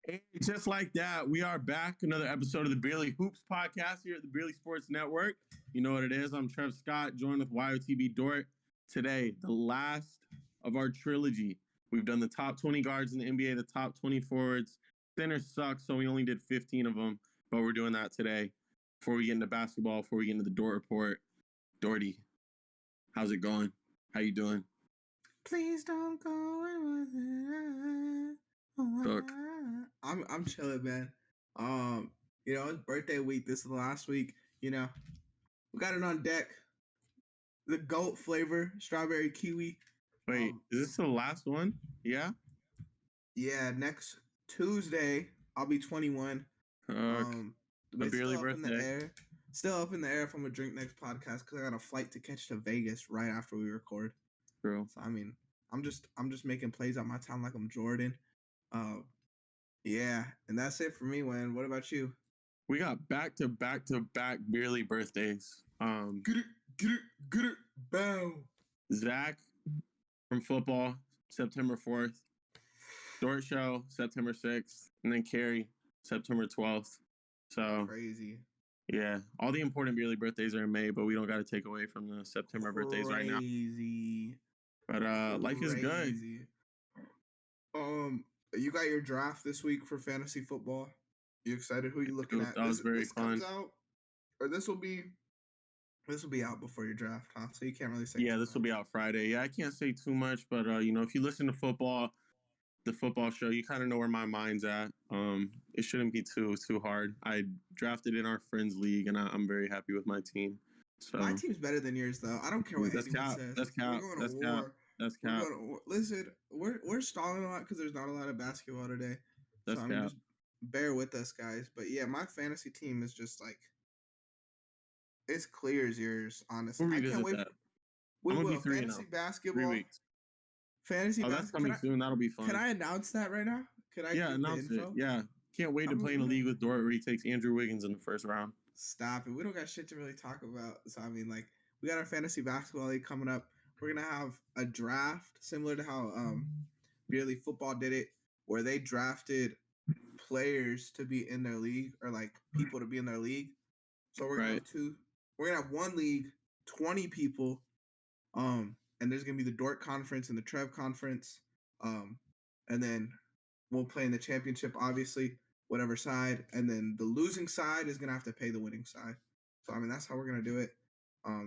Hey, just like that, we are back. Another episode of the Beerly Hoops podcast here at the Beerly Sports Network. You know what it is. I'm Trev Scott, joined with YOTB Dort. Today, the last of our trilogy. We've done the top 20 guards in the NBA, the top 20 forwards. Centers suck, so we only did 15 of them, but we're doing that today. Before we get into basketball, before we get into the Dort Report, Dorty, how's it going? How you doing? Please don't go and Book. I'm chilling, man. It's birthday week. This is the last week. We got it on deck. The goat flavor, strawberry kiwi. Wait, is this the last one? Yeah? Yeah, next Tuesday I'll be 21. A But it's Beerly still up in the birthday. air. Still up in the air if I'm gonna drink next podcast because I got a flight to catch to Vegas right after we record. True. So I'm just making plays on my time like I'm Jordan. Yeah, and that's it for me, Wayne. What about you? We got back to back Beerly birthdays. Get it, bow. Zach from football, September 4th. Dort Show, September 6th. And then Carrie, September 12th. So Crazy. Yeah, all the important Beerly birthdays are in May, but we don't got to take away from the September birthdays right now. Crazy. But life is good. You got your draft this week for fantasy football. You excited? Who you looking at? That was very fun. Comes out, or this will be out before your draft, huh? So you can't really say. Yeah, this will be out Friday. Yeah, I can't say too much, but if you listen to the football show, you kind of know where my mind's at. It shouldn't be too hard. I drafted in our friends league, and I'm very happy with my team. So my team's better than yours, though. I don't care what anyone says. That's cap. That's cap. That's cap. Listen, we're stalling a lot because there's not a lot of basketball today. That's cap. Just bear with us, guys. But yeah, my fantasy team is just like it's clear as yours. Honestly, I can't wait. That. We will fantasy basketball. 3 weeks. Fantasy. Oh, that's coming soon. That'll be fun. Can I announce that right now? Can I? Yeah, announce it. Yeah, can't wait to play in a league with Dort where he takes Andrew Wiggins in the first round. Stop it. We don't got shit to really talk about. So we got our fantasy basketball league coming up. We're gonna have a draft similar to how Beerly football did it, where they drafted players to be in their league or like people to be in their league. So we're gonna have two. We're gonna have one league, 20 people, and there's gonna be the Dort conference and the Trev conference, and then we'll play in the championship, obviously, whatever side, and then the losing side is gonna have to pay the winning side. So that's how we're gonna do it.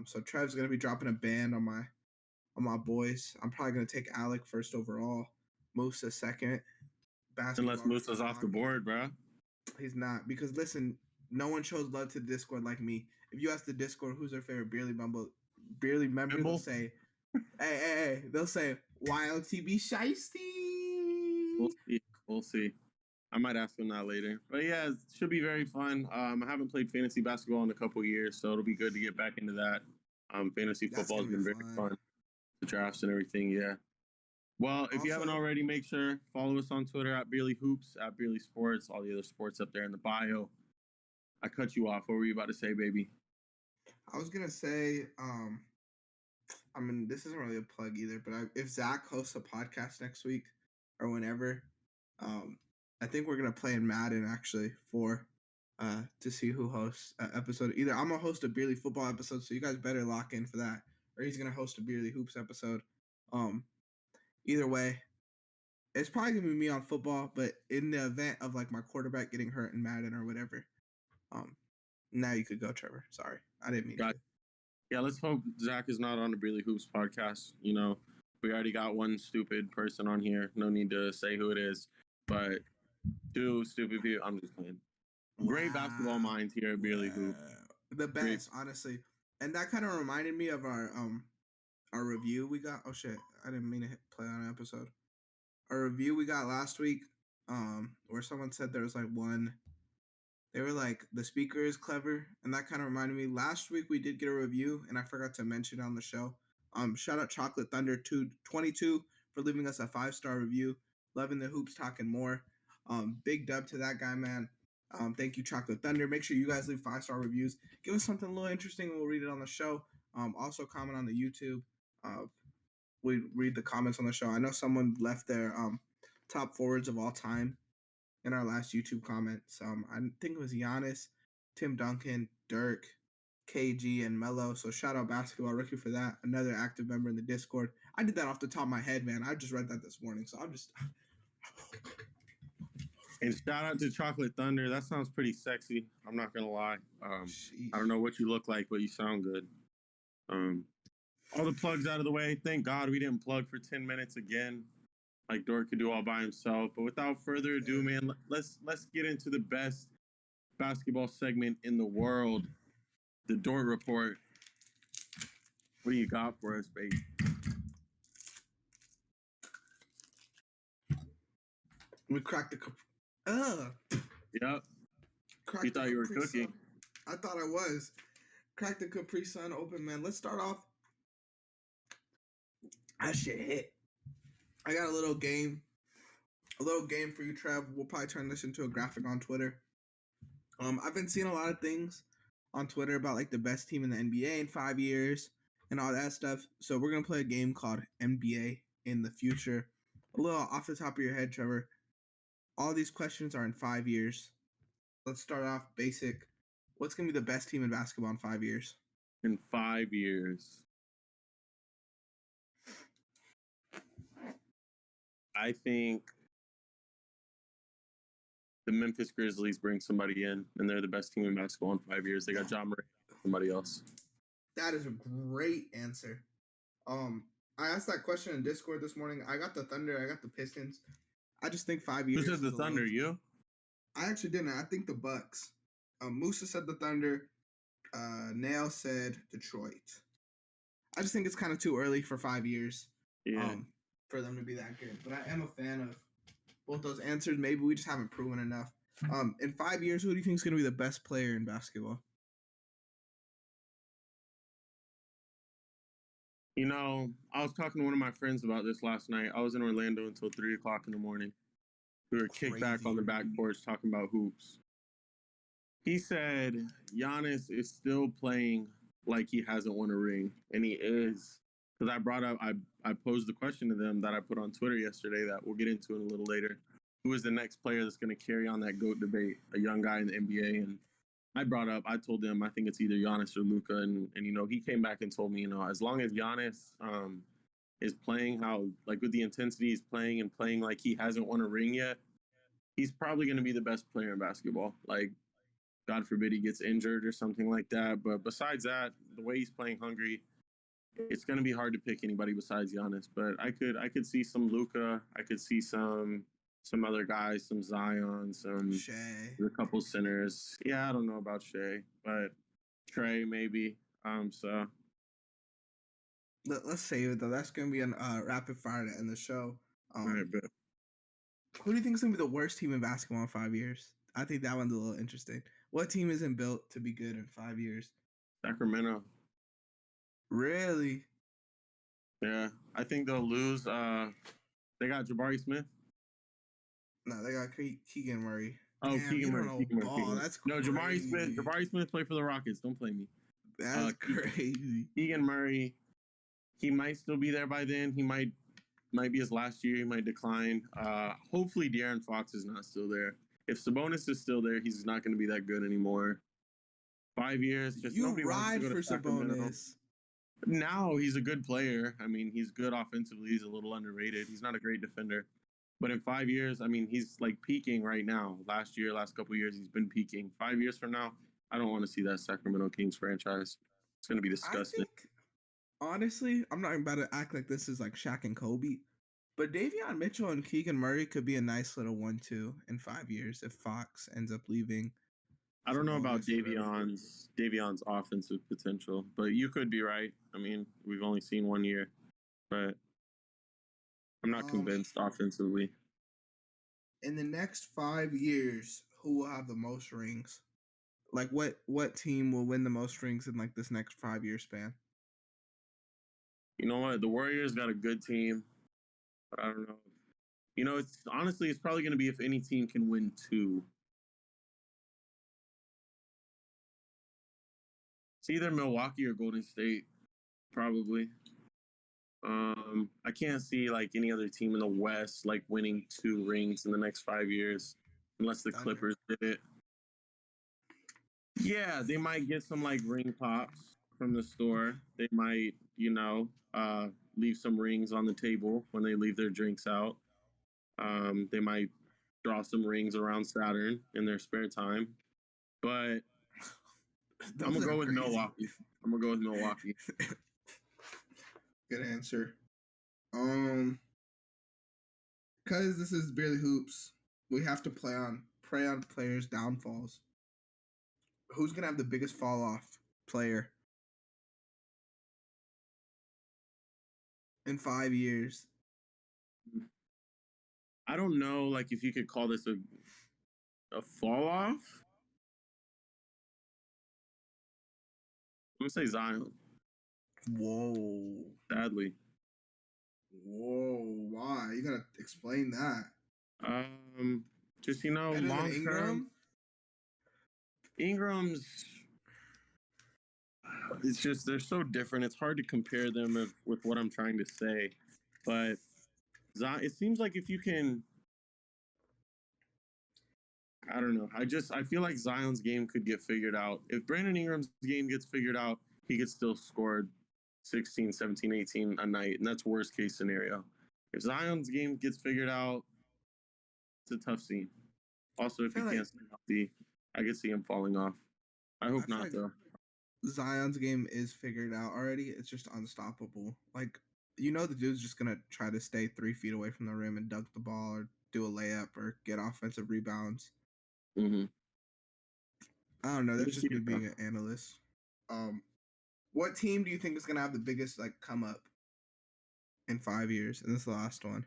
So Trev's gonna be dropping a band on my boys. I'm probably gonna take Alec first overall, Musa second. Unless Musa's off the board, bro. He's not, because listen, no one shows love to the Discord like me. If you ask the Discord who's their favorite Beerly member, they'll say, hey, they'll say YOTB Shiesty. We'll see. I might ask them that later. But yeah, it should be very fun. I haven't played fantasy basketball in a couple years, so it'll be good to get back into that. Fantasy football has been very fun. The drafts and everything, yeah. Well, if you haven't already, make sure follow us on Twitter at Beerly Hoops, at Beerly Sports, all the other sports up there in the bio. I cut you off. What were you about to say, baby? I was gonna say, this isn't really a plug either, but if Zach hosts a podcast next week or whenever, I think we're gonna play in Madden actually to see who hosts an episode. Either I'm gonna host a Beerly football episode, so you guys better lock in for that, or he's gonna host a Beerly Hoops episode. Either way, it's probably gonna be me on football, but in the event of like my quarterback getting hurt in Madden or whatever, now you could go, Trevor. Sorry, I didn't mean to. Yeah, let's hope Zach is not on the Beerly Hoops podcast. We already got one stupid person on here. No need to say who it is, but two stupid people. I'm just playing. Great basketball minds here at Beerly Hoop. The best, honestly. And that kind of reminded me of our review we got. Oh shit, I didn't mean to play on an episode. Our review we got last week, where someone said there was like one. They were like, the speaker is clever, and that kind of reminded me. Last week we did get a review, and I forgot to mention it on the show. Shout out Chocolate Thunder 222 for leaving us a 5-star review. Loving the hoops, talking more. Big dub to that guy, man. Thank you, Chocolate Thunder. Make sure you guys leave 5-star reviews. Give us something a little interesting, and we'll read it on the show. Also comment on the YouTube. We read the comments on the show. I know someone left their top forwards of all time in our last YouTube comments. I think it was Giannis, Tim Duncan, Dirk, KG, and Melo. So shout out Basketball Rookie for that. Another active member in the Discord. I did that off the top of my head, man. I just read that this morning, so I'm just. And shout out to Chocolate Thunder. That sounds pretty sexy. I'm not gonna lie. I don't know what you look like, but you sound good. All the plugs out of the way. Thank God we didn't plug for 10 minutes again, like Dort could do all by himself. But without further ado, man, let's get into the best basketball segment in the world, the Dort Report. What do you got for us, baby? We cracked the. Yep. Cracked You thought you were cooking. I thought I was. Cracked the Capri Sun open, man. Let's start off. That shit hit. I got a little game for you, Trev. We'll probably turn this into a graphic on Twitter. I've been seeing a lot of things on Twitter about like the best team in the NBA in 5 years and all that stuff. So we're gonna play a game called NBA in the future. A little off the top of your head, Trevor. All these questions are in 5 years. Let's start off basic. What's gonna be the best team in basketball in 5 years? In 5 years, I think the Memphis Grizzlies bring somebody in, and they're the best team in basketball in 5 years. They got John Murray, somebody else. That is a great answer. I asked that question in Discord this morning. I got the Thunder. I got the Pistons. I just think 5 years. Who said the Thunder? You? I actually didn't. I think the Bucks. Musa said the Thunder. Nail said Detroit. I just think it's kind of too early for 5 years. Yeah. For them to be that good. But I am a fan of both those answers. Maybe we just haven't proven enough. In 5 years, who do you think is going to be the best player in basketball? You know, I was talking to one of my friends about this last night. I was in Orlando until 3 o'clock in the morning. We were kicked back on the back porch talking about hoops. He said Giannis is still playing like he hasn't won a ring, and he is. Because I posed the question to them that I put on Twitter yesterday that we'll get into in a little later. Who is the next player that's going to carry on that GOAT debate? A young guy in the NBA. And I told them I think it's either Giannis or Luka. And you know, he came back and told me, you know, as long as Giannis is playing like with the intensity he's playing and playing like he hasn't won a ring yet, he's probably going to be the best player in basketball. Like, God forbid he gets injured or something like that. But besides that, the way he's playing hungry, it's going to be hard to pick anybody besides Giannis. But I could see some Luka. I could see some other guys, some Zion, a couple centers. Yeah, I don't know about Shea, but Trey maybe. So Let's save it though. That's going to be a rapid fire to end the show. all right, but who do you think is going to be the worst team in basketball in 5 years? I think that one's a little interesting. What team isn't built to be good in 5 years? Sacramento. Really? Yeah, I think they'll lose. They got Jabari Smith. No, they got Keegan Murray. Oh, Damn, Keegan Murray. That's no, crazy. Jabari Smith played for the Rockets. Don't play me. That's crazy. Keegan Murray, he might still be there by then. He might be his last year. He might decline. Hopefully, De'Aaron Fox is not still there. If Sabonis is still there, he's not going to be that good anymore. 5 years, just you nobody ride wants to go for to Sacramento. Sabonis. Now he's a good player. I mean, he's good offensively. He's a little underrated. He's not a great defender. But in 5 years, I mean, he's like peaking right now. Last couple of years, he's been peaking. 5 years from now, I don't want to see that Sacramento Kings franchise. It's going to be disgusting. Honestly, I'm not about to act like this is like Shaq and Kobe, but Davion Mitchell and Keegan Murray could be a nice little 1-2 in 5 years if Fox ends up leaving. I don't know about Davion's offensive potential, but you could be right. I mean, we've only seen 1 year, but I'm not convinced offensively. In the next 5 years, who will have the most rings? Like, what team will win the most rings in like this next 5 year span? You know what? The Warriors got a good team, but I don't know. You know, it's probably going to be if any team can win 2. It's either Milwaukee or Golden State, probably. I can't see like any other team in the West like winning 2 rings in the next 5 years. unless the Thunder. Clippers did it. Yeah, they might get some like ring pops from the store. They might, leave some rings on the table when they leave their drinks out. They might draw some rings around Saturn in their spare time. But I'm Those gonna are go with crazy. Milwaukee. I'm gonna go with Milwaukee. Good answer. Because this is barely hoops, we have to prey on players' downfalls. Who's gonna have the biggest fall off player in 5 years? I don't know, like if you could call this a fall off. I'm gonna say Zion. Whoa. Sadly. Whoa. Why? You gotta explain that. Just Better than long term. Ingram? Ingram's. It's just they're so different. It's hard to compare them with what I'm trying to say, but Zion. It seems like if you can. I don't know. I feel like Zion's game could get figured out. If Brandon Ingram's game gets figured out, he could still score 16, 17, 18 a night, and that's worst case scenario. If Zion's game gets figured out, it's a tough scene. Also, if he can't stay healthy, I could see him falling off. I hope not, though. Zion's game is figured out already. It's just unstoppable. Like, the dude's just going to try to stay 3 feet away from the rim and dunk the ball or do a layup or get offensive rebounds. Mm-hmm. I don't know. That's just me being an analyst. What team do you think is going to have the biggest, come up in 5 years? And this is the last one.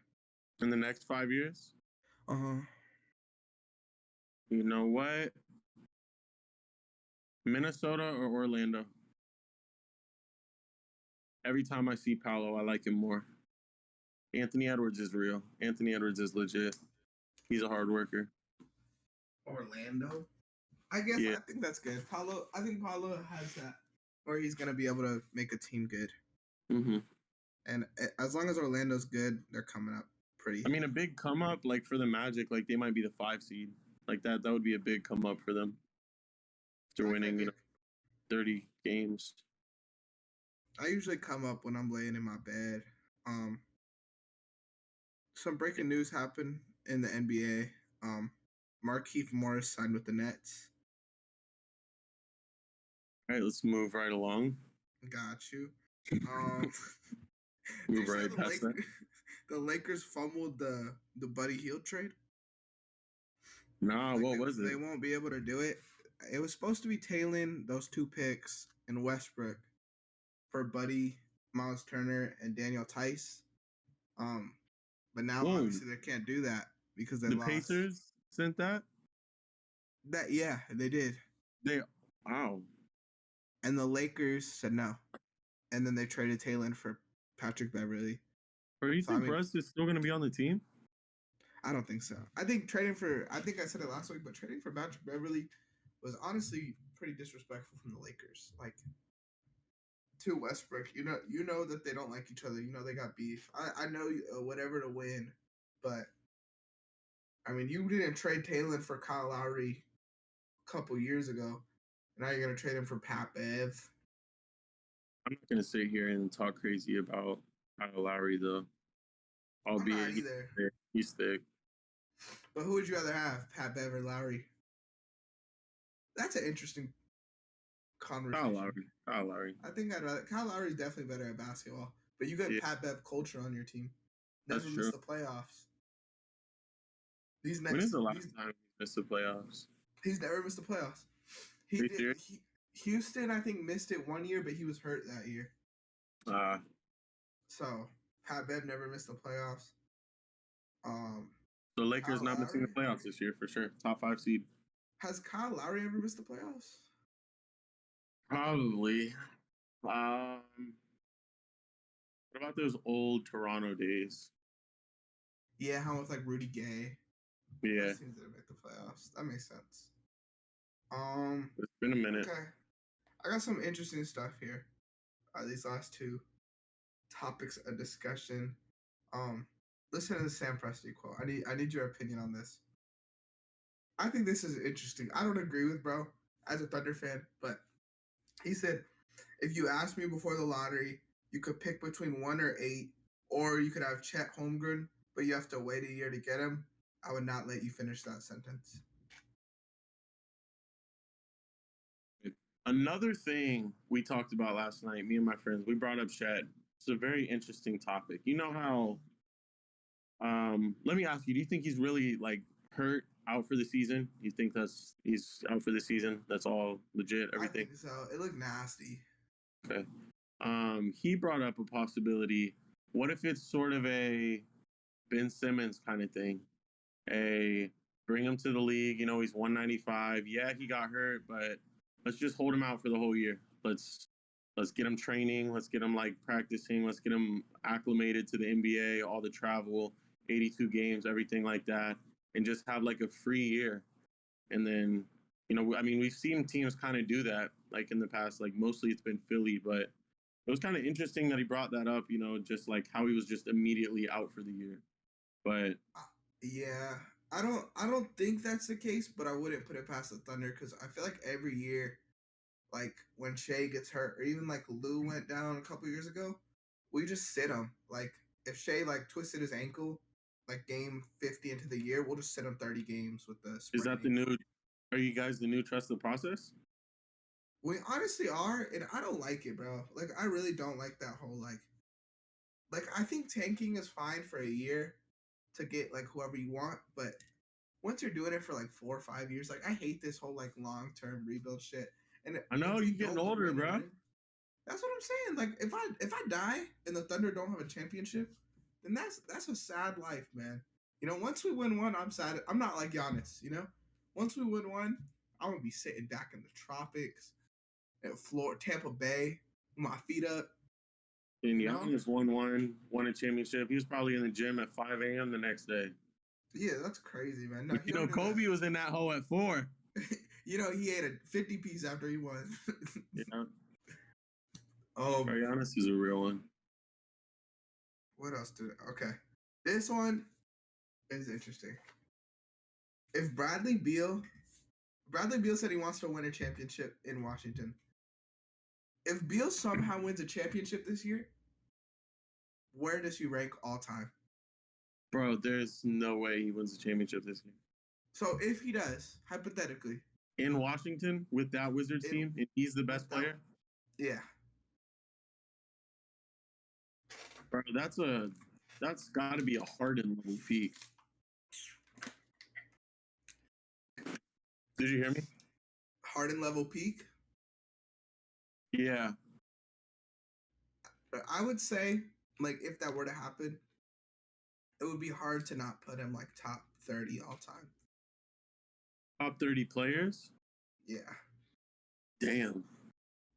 In the next 5 years? Uh-huh. You know what? Minnesota or Orlando? Every time I see Paolo, I like him more. Anthony Edwards is real. Anthony Edwards is legit. He's a hard worker. Orlando? I guess I think that's good. I think Paolo has that, or he's going to be able to make a team good. Mm-hmm. And as long as Orlando's good, they're coming up pretty. I mean, a big come up, like for the Magic, like they might be the 5 seed. Like that would be a big come up for them. They're winning, 30 games. I usually come up when I'm laying in my bed. Some breaking news happened in the NBA. Markieff Morris signed with the Nets. All right, let's move right along. Got you. Move right past that. The Lakers fumbled the Buddy Hield trade. Nah, what was it? They won't be able to do it. It was supposed to be tailing those 2 picks in Westbrook for Buddy, Miles Turner, and Daniel Tice. But now obviously they can't do that because they lost. The Pacers sent that? Yeah, they did. Wow. And the Lakers said no. And then they traded Taylor for Patrick Beverly. Or do you think Russ is still going to be on the team? I don't think so. I think I said it last week, but trading for Patrick Beverly was honestly pretty disrespectful from the Lakers. Like, to Westbrook, you know that they don't like each other. You know they got beef. I know whatever to win, but I mean, you didn't trade Taylor for Kyle Lowry a couple years ago. Now you're gonna trade him for Pat Bev. I'm not gonna sit here and talk crazy about Kyle Lowry though. Albeit he's thick. But who would you rather have, Pat Bev or Lowry? That's an interesting conversation. Kyle Lowry. I think Kyle Lowry is definitely better at basketball. But you got Pat Bev culture on your team. Never missed the playoffs. When is the last time he missed the playoffs? He's never missed the playoffs. Houston, I think, missed it 1 year, but he was hurt that year. So Pat Bev never missed the playoffs. The Lakers not missing the playoffs this year for sure. Top 5 seed. Has Kyle Lowry ever missed the playoffs? Probably. What about those old Toronto days? Yeah, how with Rudy Gay. Yeah. Those teams didn't make the playoffs. That makes sense. It's been a minute. Okay. I got some interesting stuff here. These last 2 topics of discussion. Listen to the Sam Presti quote. I need your opinion on this. I think this is interesting. I don't agree with bro as a Thunder fan, but he said if you asked me before the lottery, you could pick between 1 or 8, or you could have Chet Holmgren, but you have to wait a year to get him. I would not let you finish that sentence. Another thing we talked about last night, me and my friends, we brought up Shed. It's a very interesting topic. You know how? Let me ask you: do you think he's really like hurt, out for the season? Do you think he's out for the season? That's all legit, everything. I think so. It looked nasty. Okay. He brought up a possibility. What if it's sort of a Ben Simmons kind of thing? Bring him to the league. You know, he's 195. Yeah, he got hurt, but let's just hold him out for the whole year. Let's get him training. Let's get him like practicing. Let's get him acclimated to the NBA, all the travel, 82 games, everything like that, and just have like a free year. And then, you know, I mean, we've seen teams kind of do that like in the past. Like mostly it's been Philly, but it was kind of interesting that he brought that up. You know, just like how he was just immediately out for the year. But yeah, I don't think that's the case, but I wouldn't put it past the Thunder because I feel like every year, like when Shea gets hurt, or even like Lou went down a couple years ago, we just sit him. Like if Shea like twisted his ankle, like game 50 into the year, we'll just sit him 30 games with the. is that the new? Are you guys the new trust the process? We honestly are, and I don't like it, bro. Like I really don't like that whole like I think tanking is fine for a year to get like whoever you want, but once you're doing it for like 4 or 5 years, like I hate this whole like long term rebuild shit. And I know you're getting older, bro. That's what I'm saying. Like if I die and the Thunder don't have a championship, then that's a sad life, man. You know, once we win one, I'm sad. I'm not like Giannis, you know. Once we win one, I'm gonna be sitting back in the tropics, at Tampa Bay, with my feet up. And Giannis won a championship. He was probably in the gym at 5 a.m. the next day. Yeah, that's crazy, man. No, you know, Kobe was in that hole at 4. You know, he ate a 50 piece after he won. Yeah. Giannis is a real one. What else did? Okay, this one is interesting. If Bradley Beal said he wants to win a championship in Washington. If Beal somehow wins a championship this year, where does he rank all time? Bro, there's no way he wins a championship this year. So if he does, hypothetically, in Washington with that Wizards team, and he's the best player. Yeah. Bro, that's got to be a Harden level peak. Did you hear me? Harden level peak? Yeah. I would say, like, if that were to happen, it would be hard to not put him, like, top 30 all time. Top 30 players? Yeah. Damn.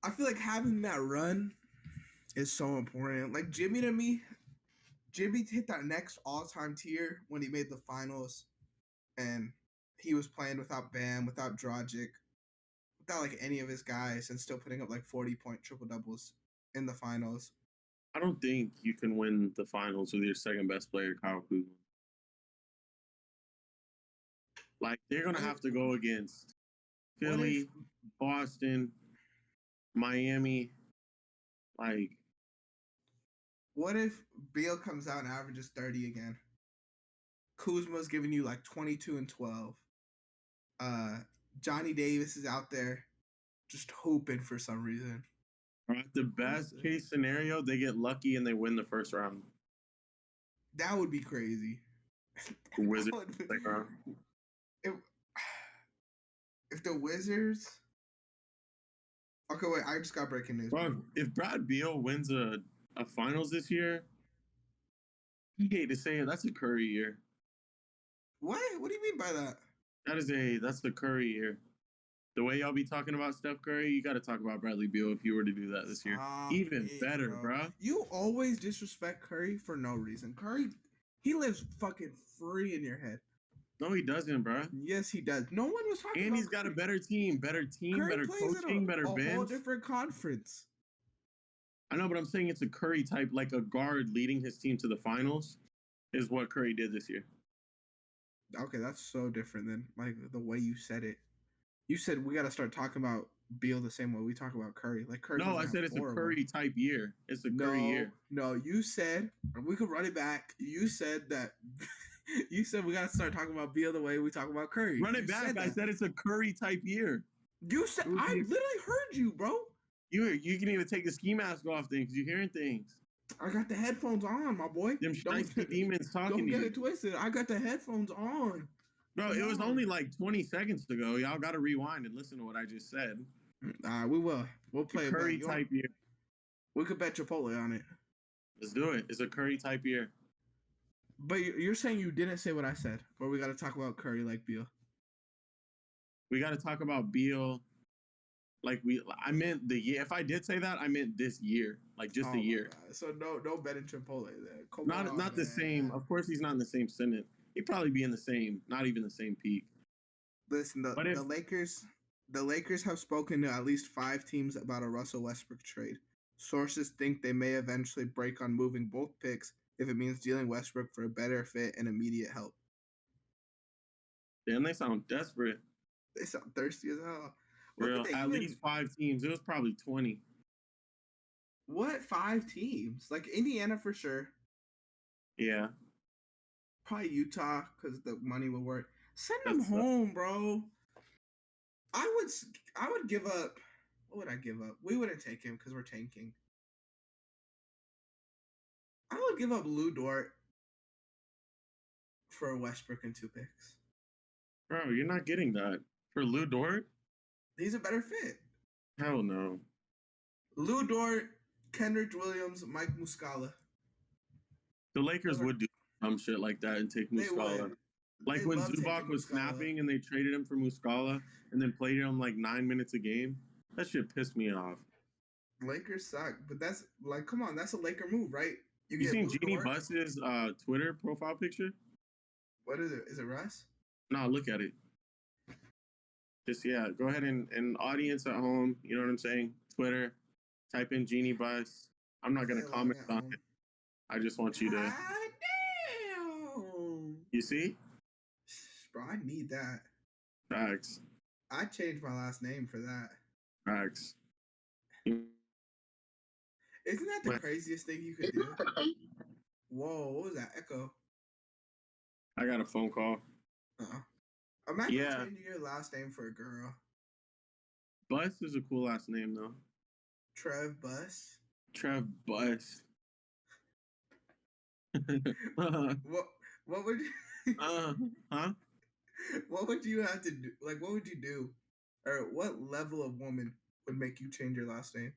I feel like having that run is so important. Like, Jimmy hit that next all-time tier when he made the finals, and he was playing without Bam, without Dragic, without, like, any of his guys, and still putting up, like, 40-point triple-doubles in the finals. I don't think you can win the finals with your second best player, Kyle Kuzma. Like, they're going to have to go against Philly, Boston, Miami. Like, what if Beal comes out and averages 30 again? Kuzma's giving you like 22 and 12. Johnny Davis is out there just hoping for some reason. At the best case scenario, they get lucky and they win the first round. That would be crazy. Wizards. If the Wizards. Okay, wait. I just got breaking news. Bro, if Brad Beal wins a finals this year, I hate to say it, that's a Curry year. What? What do you mean by that? That's the Curry year. The way y'all be talking about Steph Curry, you got to talk about Bradley Beal if you were to do that this year. Even better, bro. You always disrespect Curry for no reason. Curry, he lives fucking free in your head. No, he doesn't, bro. Yes, he does. No one was talking about And he's got a better team, better coaching, better bench. A whole different conference. I know, but I'm saying it's a Curry type, like a guard leading his team to the finals is what Curry did this year. Okay, that's so different than like the way you said it. You said we got to start talking about Beal the same way we talk about Curry. Like Curry No, doesn't I have said it's a 4 of them. Curry type year. It's a Curry No, year. no, you said we could run it back. You said that. You said we got to start talking about Beal the way we talk about Curry. Run You it back. said I that. said it's a Curry type year. You said I literally heard you, bro. You can even take the ski mask off then because you're hearing things. I got the headphones on, my boy. Them shiesty demons talking Don't to get you. it twisted. I got the headphones on. Bro, Come it was on. only like 20 seconds ago. Y'all got to rewind and listen to what I just said. We will. We'll play it Curry back. type year. We could bet Chipotle on it. Let's do it. It's a Curry type year. But you're saying you didn't say what I said, or we got to talk about Curry like Beal. We got to talk about Beal. I meant the year. If I did say that, I meant this year, like just the year. God. So no betting Chipotle there. Come not on, not the same. Of course, he's not in the same Senate. He'd probably be in the same, not even the same peak. Listen, the Lakers have spoken to at least 5 teams about a Russell Westbrook trade. Sources think they may eventually break on moving both picks if it means dealing Westbrook for a better fit and immediate help. Damn, they sound desperate. They sound thirsty as hell. Real, at least 5 teams. It was probably 20. What 5 teams? Like Indiana for sure. Yeah. Probably Utah because the money will work. Send them home, bro. I would give up. What would I give up? We wouldn't take him because we're tanking. I would give up Lou Dort for Westbrook and 2 picks. Bro, you're not getting that. For Lou Dort? He's a better fit. Hell no. Lou Dort, Kendrick Williams, Mike Muscala. The Lakers would do some shit like that and take Muscala. Like when Zubac was snapping and they traded him for Muscala and then played him like 9 minutes a game. That shit pissed me off. Lakers suck, but that's like, come on, that's a Laker move, right? You seen Jeannie Buss's Twitter profile picture? What is it? Is it Russ? No, look at it. Just, yeah, go ahead and audience at home, you know what I'm saying? Twitter, type in Jeannie Buss. I'm not going to comment on it. I just want you to. Damn. You see? Bro, I need that. Facts. I changed my last name for that. Facts. Isn't that the craziest thing you could do? Whoa, what was that echo? I got a phone call. Imagine changing your last name for a girl. Buss is a cool last name, though. Trev Buss. Trev Buss. What would you, huh? What would you have to do? Like, what would you do? Or what level of woman would make you change your last name?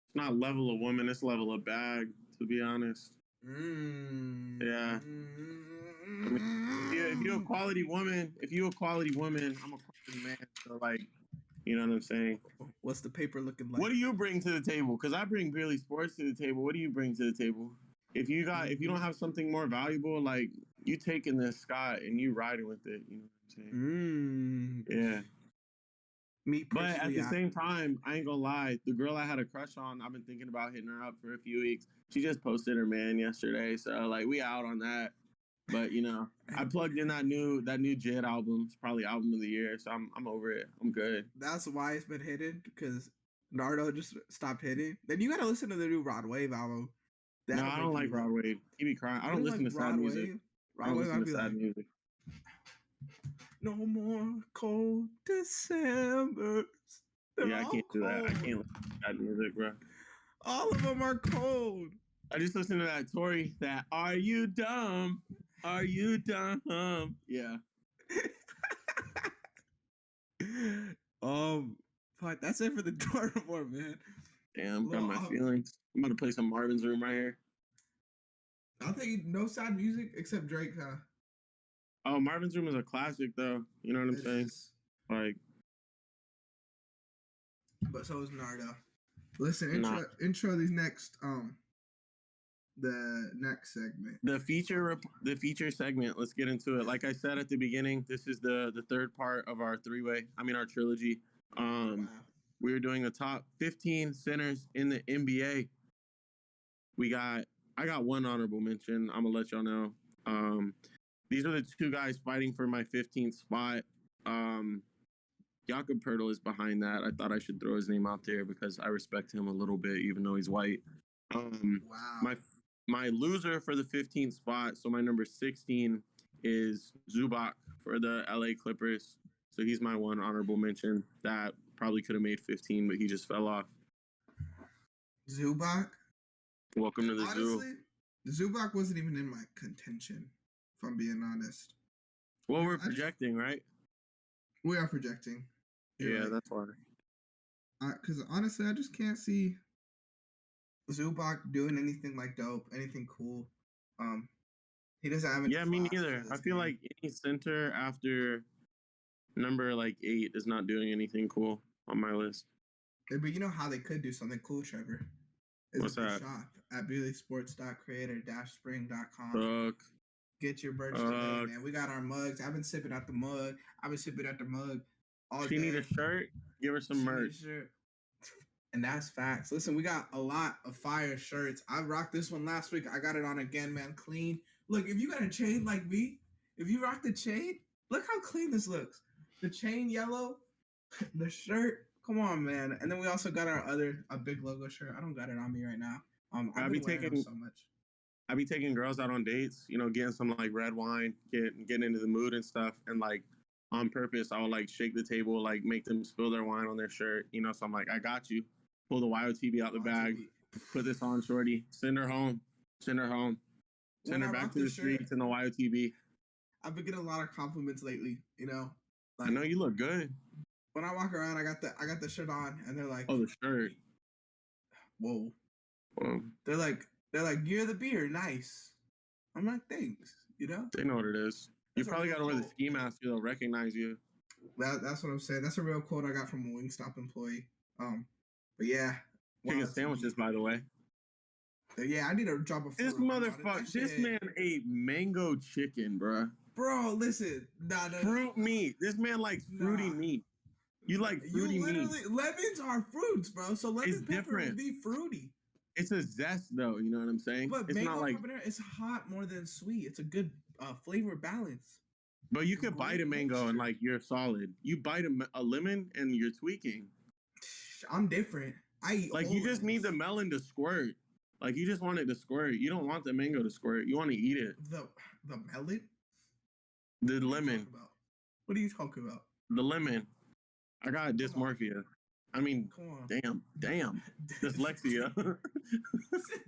It's not level of woman, it's level of bag, to be honest. Yeah. I mean, if you're a quality woman, I'm a quality man. So, like, you know what I'm saying? What's the paper looking like? What do you bring to the table? Because I bring Billy Sports to the table. What do you bring to the table? If you don't have something more valuable, like, you taking this, Scott, and you riding with it. You know what I'm saying? Yeah. Me personally, but at the same time, I ain't gonna lie. The girl I had a crush on, I've been thinking about hitting her up for a few weeks. She just posted her man yesterday, so like we out on that. But you know, I plugged in that new Jid album. It's probably album of the year, so I'm over it. I'm good. That's why it's been hitting, because Nardo just stopped hitting. Then you gotta listen to the new Rod Wave album. No, I don't like Rod Wave. He be crying. I don't listen to sad music. I don't listen to sad music. No more cold Decembers. Yeah, I can't do that. I can't listen to that music, bro. All of them are cold. I just listened to that Tory, that Are You Dumb? Are You Dumb? Yeah. Fuck, that's it for the door report, man. Damn, got my feelings. I'm about to play some Marvin's Room right here. I think no sad music except Drake, huh? Oh, Marvin's Room is a classic, though. You know what I'm saying? Like, but so is Nardo. Listen, intro these next the next segment. The feature segment. Let's get into it. Like I said at the beginning, this is the third part of our our trilogy. Wow. We're doing the top 15 centers in the NBA. I got one honorable mention. I'm gonna let y'all know. these are the two guys fighting for my 15th spot. Jakob Pertl is behind that. I thought I should throw his name out there because I respect him a little bit, even though he's white. Wow. My loser for the 15th spot, so my number 16 is Zubac for the LA Clippers. So he's my one honorable mention that probably could have made 15, but he just fell off. Zubac? Welcome to the Honestly, zoo. Zubac wasn't even in my contention, if I'm being honest. Well, we're projecting, right? We are projecting. Yeah, that's why. Because honestly, I just can't see Zubac doing anything like dope, anything cool. He doesn't have any. Yeah, me neither. I feel like any center after number like 8 is not doing anything cool on my list. Yeah, but you know how they could do something cool, Trevor? What's that? Shop at BealeySports.creator-spring.com. Fuck. Get your merch today, man. We got our mugs. I've been sipping out the mug. I've been sipping out the mug all day. She need a shirt? Give her some merch. And that's facts. Listen, we got a lot of fire shirts. I rocked this one last week. I got it on again, man. Clean. Look, if you got a chain like me, if you rock the chain, look how clean this looks. The chain yellow, the shirt. Come on, man. And then we also got a big logo shirt. I don't got it on me right now. I've been wearing them so much. I be taking girls out on dates, you know, getting some like red wine, getting into the mood and stuff, and like on purpose, I'll like shake the table, like make them spill their wine on their shirt, you know. So I'm like, I got you. Pull the YOTB out the bag, put this on, shorty, send her home, send her back to the streets in the YOTB. I've been getting a lot of compliments lately, you know. Like, I know you look good. When I walk around, I got the shirt on, and they're like, "Oh, the shirt." Whoa. They're like, you're the beer, nice. I'm like, thanks, you know. They know what it is. You probably got to wear the ski mask, so they'll recognize you. That's what I'm saying. That's a real quote I got from a Wingstop employee. But yeah. Chicken sandwiches, by the way. Yeah, I need to drop a. This motherfucker, this man ate mango chicken, bruh. Bro, listen. Fruit meat. This man likes fruity meat. You like fruity meat. Lemons are fruits, bro. So lemon pepper would be fruity. It's a zest, though. You know what I'm saying? But it's mango not like habanero is hot more than sweet. It's a good flavor balance. But you could bite a mango and like you're solid. You bite a lemon and you're tweaking. I'm different. I eat like you just need the melon to squirt. Like you just want it to squirt. You don't want the mango to squirt. You want to eat it. The melon? The lemon. What are you talking about? The lemon. I got dysmorphia. I mean, damn. Dyslexia.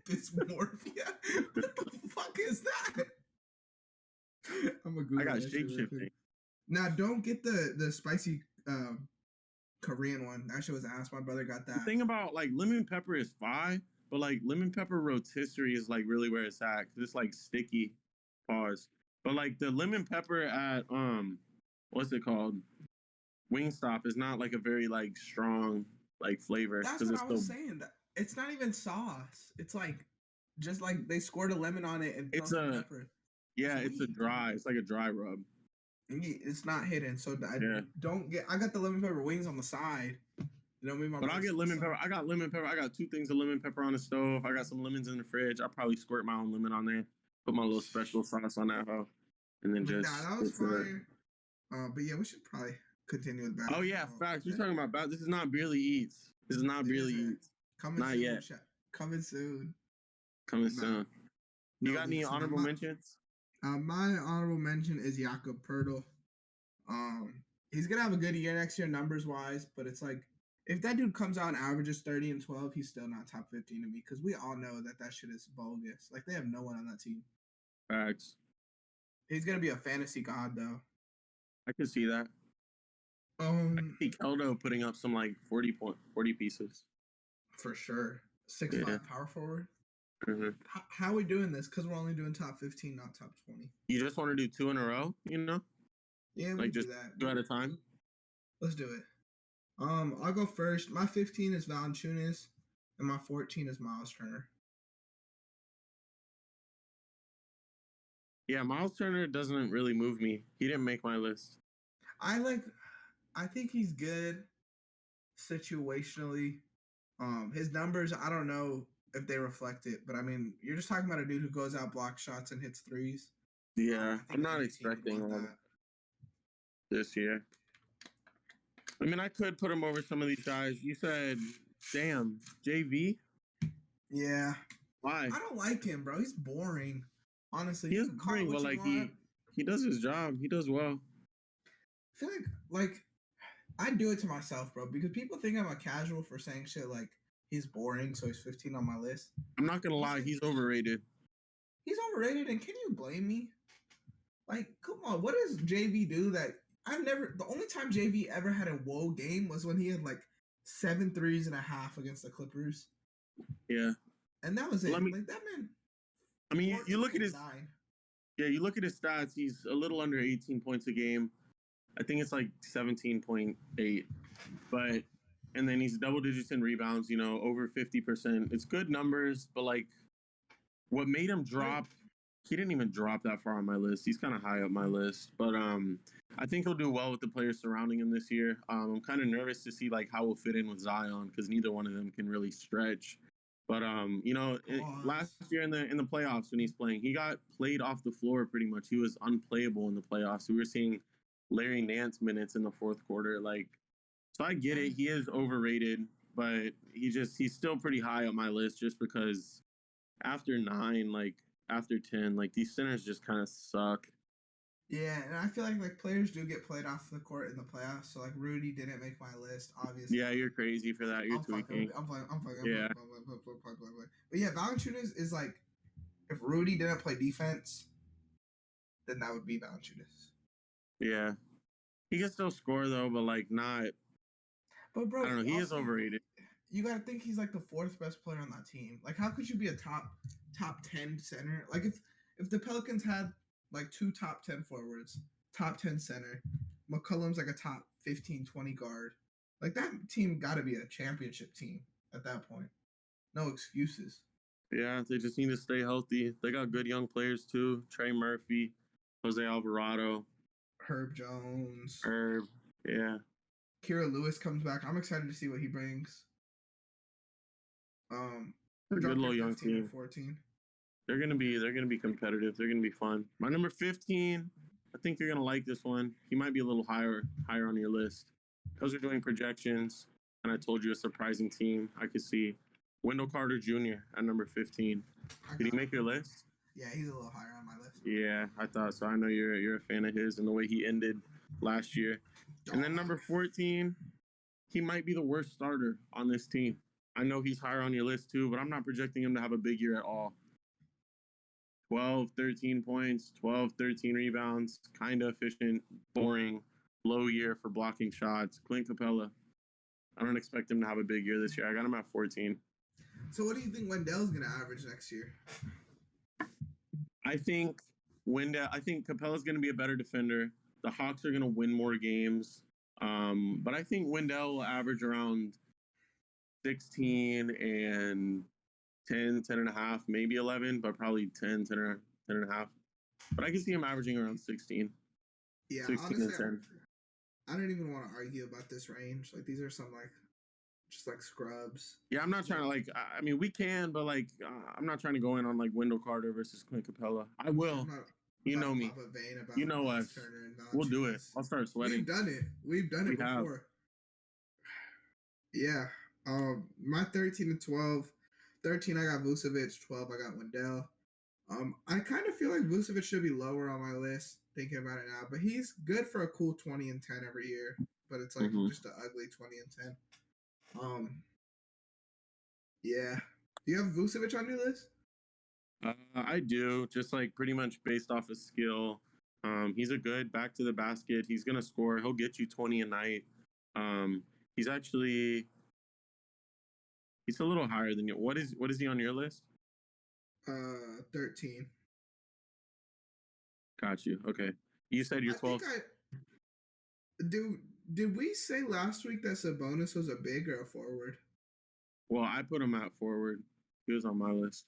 Dysmorphia? What the fuck is that? I got shape-shifting. Now, don't get the spicy Korean one. That shit was ass. My brother got that. The thing about, like, lemon pepper is fine, but, like, lemon pepper rotisserie is, like, really where it's at. Cause it's, like, sticky. Pause. But, like, the lemon pepper at, what's it called? Wingstop is not, like, a very, like, strong, like, flavor. That's what I was saying. It's not even sauce. It's, like, just, like, they squirt a lemon on it and throw some pepper. Yeah, it's like a dry rub. It's not hidden, so don't get. I got the lemon pepper wings on the side. You know what I mean? But I'll get lemon pepper. I got lemon pepper. I got 2 things of lemon pepper on the stove. I got some lemons in the fridge. I'll probably squirt my own lemon on there. Put my little special sauce on that hoe, and then just. Nah, that was fire. But yeah, we should probably continue with basketball. Oh yeah, facts. You're talking about this is not Beerly Eats. This is not Beerly Eats. Not soon, yet. Coming soon. Soon. You got any honorable mentions? My honorable mention is Jakob Pertl. He's gonna have a good year next year numbers wise, but it's like if that dude comes out and averages 30 and 12, he's still not top 15 to me because we all know that shit is bogus. Like they have no one on that team. Facts. He's gonna be a fantasy god though. I could see that. I see Keldo putting up some like 40 pieces. For sure. 6'5" power forward. Mm-hmm. How are we doing this? Because we're only doing top 15, not top 20. You just want to do 2 in a row, you know? Yeah, like just do that. 2 at a time. Let's do it. I'll go first. My 15 is Valanciunas, and my 14 is Miles Turner. Yeah, Miles Turner doesn't really move me. He didn't make my list. I think he's good situationally. His numbers, I don't know if they reflect it, but I mean, you're just talking about a dude who goes out, blocks shots, and hits threes. Yeah, I think I'm not any team would expecting want all that. this year. I mean, I could put him over some of these guys. You said, damn, JV? Yeah, Why? I don't like him, bro. He's boring. Honestly, He you is can call it boring, what but you like want. he does his job. He does well. I feel like I do it to myself, bro, because people think I'm a casual for saying shit like he's boring, so he's 15 on my list. I'm not gonna lie, he's overrated. He's overrated, and can you blame me? Like, come on, what does JV do that the only time JV ever had a whoa game was when he had like 7 threes and a half against the Clippers. Yeah. And that was it. Like that man. I mean, you look at his 9. Yeah, you look at his stats, he's a little under 18 points a game. I think it's like 17.8. But and then he's double digits in rebounds, over 50%. It's good numbers, but like what made him drop, he didn't even drop that far on my list. He's kind of high up my list, but I think he'll do well with the players surrounding him this year. I'm kind of nervous to see like how he'll fit in with Zion because neither one of them can really stretch. But last year in the playoffs when he's playing, he got played off the floor pretty much. He was unplayable in the playoffs. We were seeing Larry Nance minutes in the fourth quarter. So I get it. He is overrated, but he's still pretty high on my list just because after 9, after 10, these centers just kind of suck. Yeah, and I feel like players do get played off the court in the playoffs. So like Rudy didn't make my list, obviously. Yeah, you're crazy for that. You're tweaking. I'm playing. Yeah. But yeah, Valanciunas is like, if Rudy didn't play defense, then that would be Valanciunas. Yeah, he can still score though, but not. But bro, I don't know. He is overrated. You gotta think he's like the 4th best player on that team. Like, how could you be a top 10 center? Like, if the Pelicans had like 2 top 10 forwards, top 10 center, McCollum's like a top 15, 20 guard. Like, that team got to be a championship team at that point. No excuses. Yeah, they just need to stay healthy. They got good young players too. Trey Murphy, Jose Alvarado, Herb Jones. Yeah. Kira Lewis comes back. I'm excited to see what he brings. A good little young team. 14. They're gonna be competitive. They're gonna be fun. My number 15. I think you're gonna like this one. He might be a little higher on your list because we're doing projections. And I told you a surprising team. I could see Wendell Carter Jr. at number 15. Did he make your list? Yeah, he's a little higher on my list. Yeah, I thought so. I know you're a fan of his and the way he ended last year. And then number 14, he might be the worst starter on this team. I know he's higher on your list too, but I'm not projecting him to have a big year at all. 12, 13 points, 12, 13 rebounds, kind of efficient, boring, low year for blocking shots. Clint Capella. I don't expect him to have a big year this year. I got him at 14. So what do you think Wendell's going to average next year? I think Capella's going to be a better defender. The Hawks are going to win more games. But I think Wendell will average around 16 and 10, 10 and a half, maybe 11, but probably 10, 10 and a half. But I can see him averaging around 16. Yeah, 16 honestly, and 10. I don't even want to argue about this range. Like, these are some, just scrubs. Yeah, I'm not trying to, I mean, we can, but, I'm not trying to go in on, Wendell Carter versus Clint Capella. I will. You know me. You know us. We'll do it. I'll start sweating. We've done it before. Yeah. My 13 and 12. 13, I got Vucevic. 12, I got Wendell. I kind of feel like Vucevic should be lower on my list, thinking about it now. But he's good for a cool 20 and 10 every year. But it's just an ugly 20 and 10. Yeah. Do you have Vucevic on your list? I do, just pretty much based off of skill. He's a good back to the basket. He's gonna score. He'll get you 20 a night. He's a little higher than you. What is he on your list? 13. Got you. Okay. You said you're 12. Did we say last week that Sabonis was a big or a forward? Well, I put him at forward. He was on my list.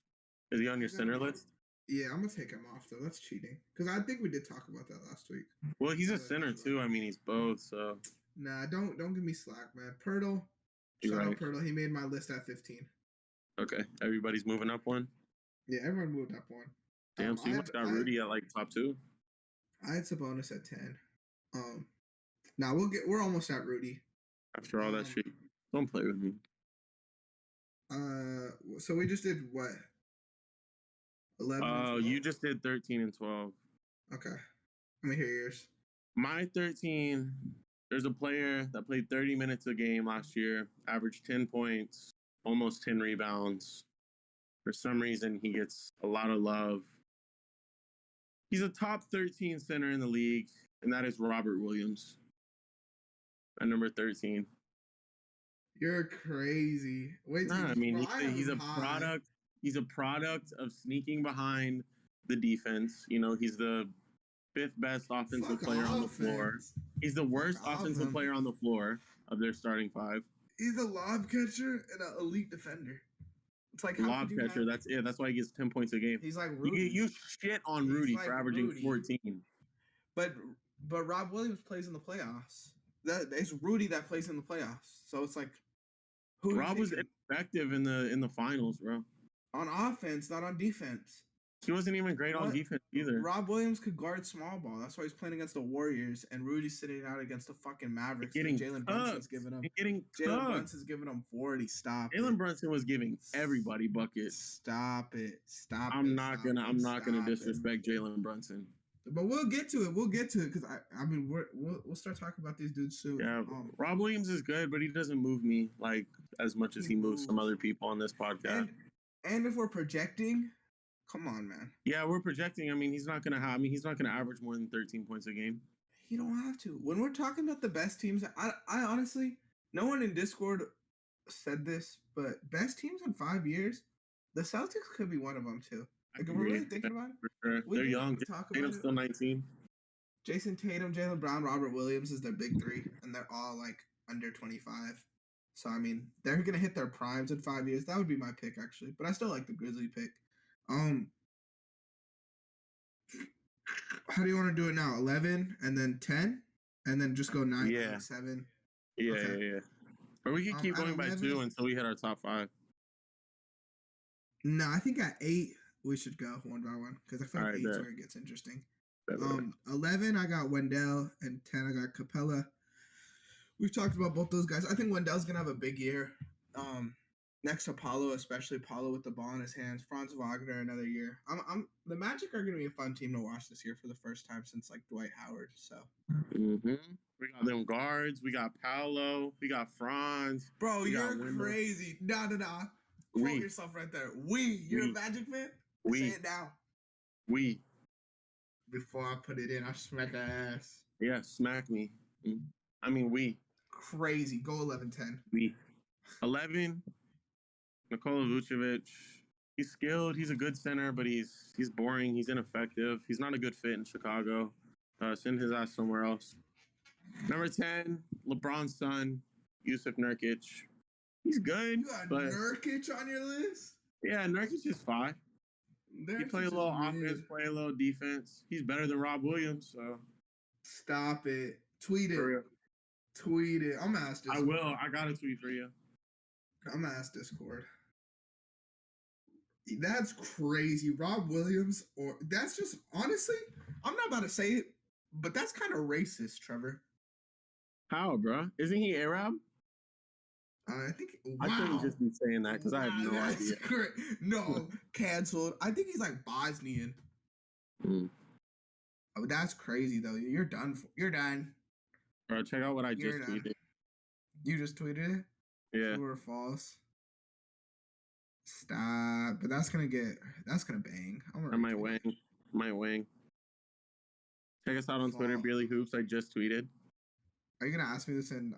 Is he on your center list? Yeah, I'm gonna take him off though. That's cheating. Because I think we did talk about that last week. Well, he's a center too. I mean, he's both. So. Nah, don't give me slack, man. Pirtle. Shout out Pirtle. He made my list at 15. Okay, everybody's moving up one. Yeah, everyone moved up one. Damn, so you must got Rudy at like top 2. I had Sabonis at 10. Now we're almost at Rudy. After all that shit, don't play with me. So we just did what? 11. Oh, you just did 13 and 12. Okay, let me hear yours. My 13. There's a player that played 30 minutes a game last year, averaged 10 points, almost 10 rebounds. For some reason, he gets a lot of love. He's a top 13 center in the league, and that is Robert Williams at number 13. You're crazy. Wait, I mean, he's a product. He's a product of sneaking behind the defense. You know, he's the 5th best offensive player on the floor. He's the worst offensive player on the floor of their starting 5. He's a lob catcher and an elite defender. It's like lob catcher. That's it. That's why he gets 10 points a game. He's like Rudy. You shit on Rudy for averaging 14. But Rob Williams plays in the playoffs. It's Rudy that plays in the playoffs. So it's like Rob was effective in the finals, bro. On offense, not on defense. He wasn't even great on defense either. Rob Williams could guard small ball. That's why he's playing against the Warriors, and Rudy's sitting out against the fucking Mavericks. Jalen Brunson's giving him. Jalen Brunson's giving him 40. Stop. Jalen Brunson was giving everybody buckets. Stop it. I'm not gonna disrespect Jalen Brunson. But we'll get to it. Because I mean we'll start talking about these dudes soon. Yeah, Rob Williams is good, but he doesn't move me like as much as he moves some other people on this podcast. And if we're projecting. Come on, man. Yeah, we're projecting. I mean, he's not gonna average more than 13 points a game. He don't have to. When we're talking about the best teams, I honestly, no one in Discord said this, but best teams in 5 years, the Celtics could be one of them too. Like, if we're really thinking about it, for sure. They're young. Tatum's still 19. Jason Tatum, Jaylen Brown, Robert Williams is their big 3, and they're all like under 25. So I mean, they're gonna hit their primes in 5 years. That would be my pick actually, but I still like the Grizzly pick. How do you want to do it now? 11 and then 10 and then just go 9, 7. Yeah, okay. Yeah. Or we can keep going by 2 until we hit our top 5. No, I think at 8 we should go one by one because I feel like 8 is where it gets interesting. 11 I got Wendell and 10 I got Capella. We've talked about both those guys. I think Wendell's gonna have a big year. Next to Paulo, especially Paulo with the ball in his hands. Franz Wagner another year. The Magic are going to be a fun team to watch this year for the first time since like Dwight Howard. So we got them guards. We got Paulo. We got Franz. Bro, you're crazy. Nah. Quote yourself right there. You're a Magic fan? Say it now. Before I put it in, I smack her ass. Yeah, smack me. I mean, Crazy. Go 11-10. 11. Nikola Vucevic, he's skilled. He's a good center, but he's boring. He's ineffective. He's not a good fit in Chicago. Send his ass somewhere else. Number 10, LeBron's son, Yusuf Nurkic. He's good. You got Nurkic on your list? Yeah, Nurkic is fine. He play a little offense, play a little defense. He's better than Rob Williams, so. Stop it. Tweet it. Tweet it. I'm gonna ask Discord. I will. I got a tweet for you. I'm gonna ask Discord. That's crazy. Rob Williams, or that's just honestly, I'm not about to say it, but that's kind of racist, Trevor. How, bro? Isn't he Arab? I think. Wow. I couldn't just be saying that because I have no idea. Great. No, canceled. I think he's like Bosnian. Oh, that's crazy though. You're done. You're done. Bro, check out what I just tweeted. You just tweeted it? Yeah. True or false? Stop. But that's gonna bang. I might wing. Check us out on Twitter, Beerly Hoops. I just tweeted. Are you gonna ask me this in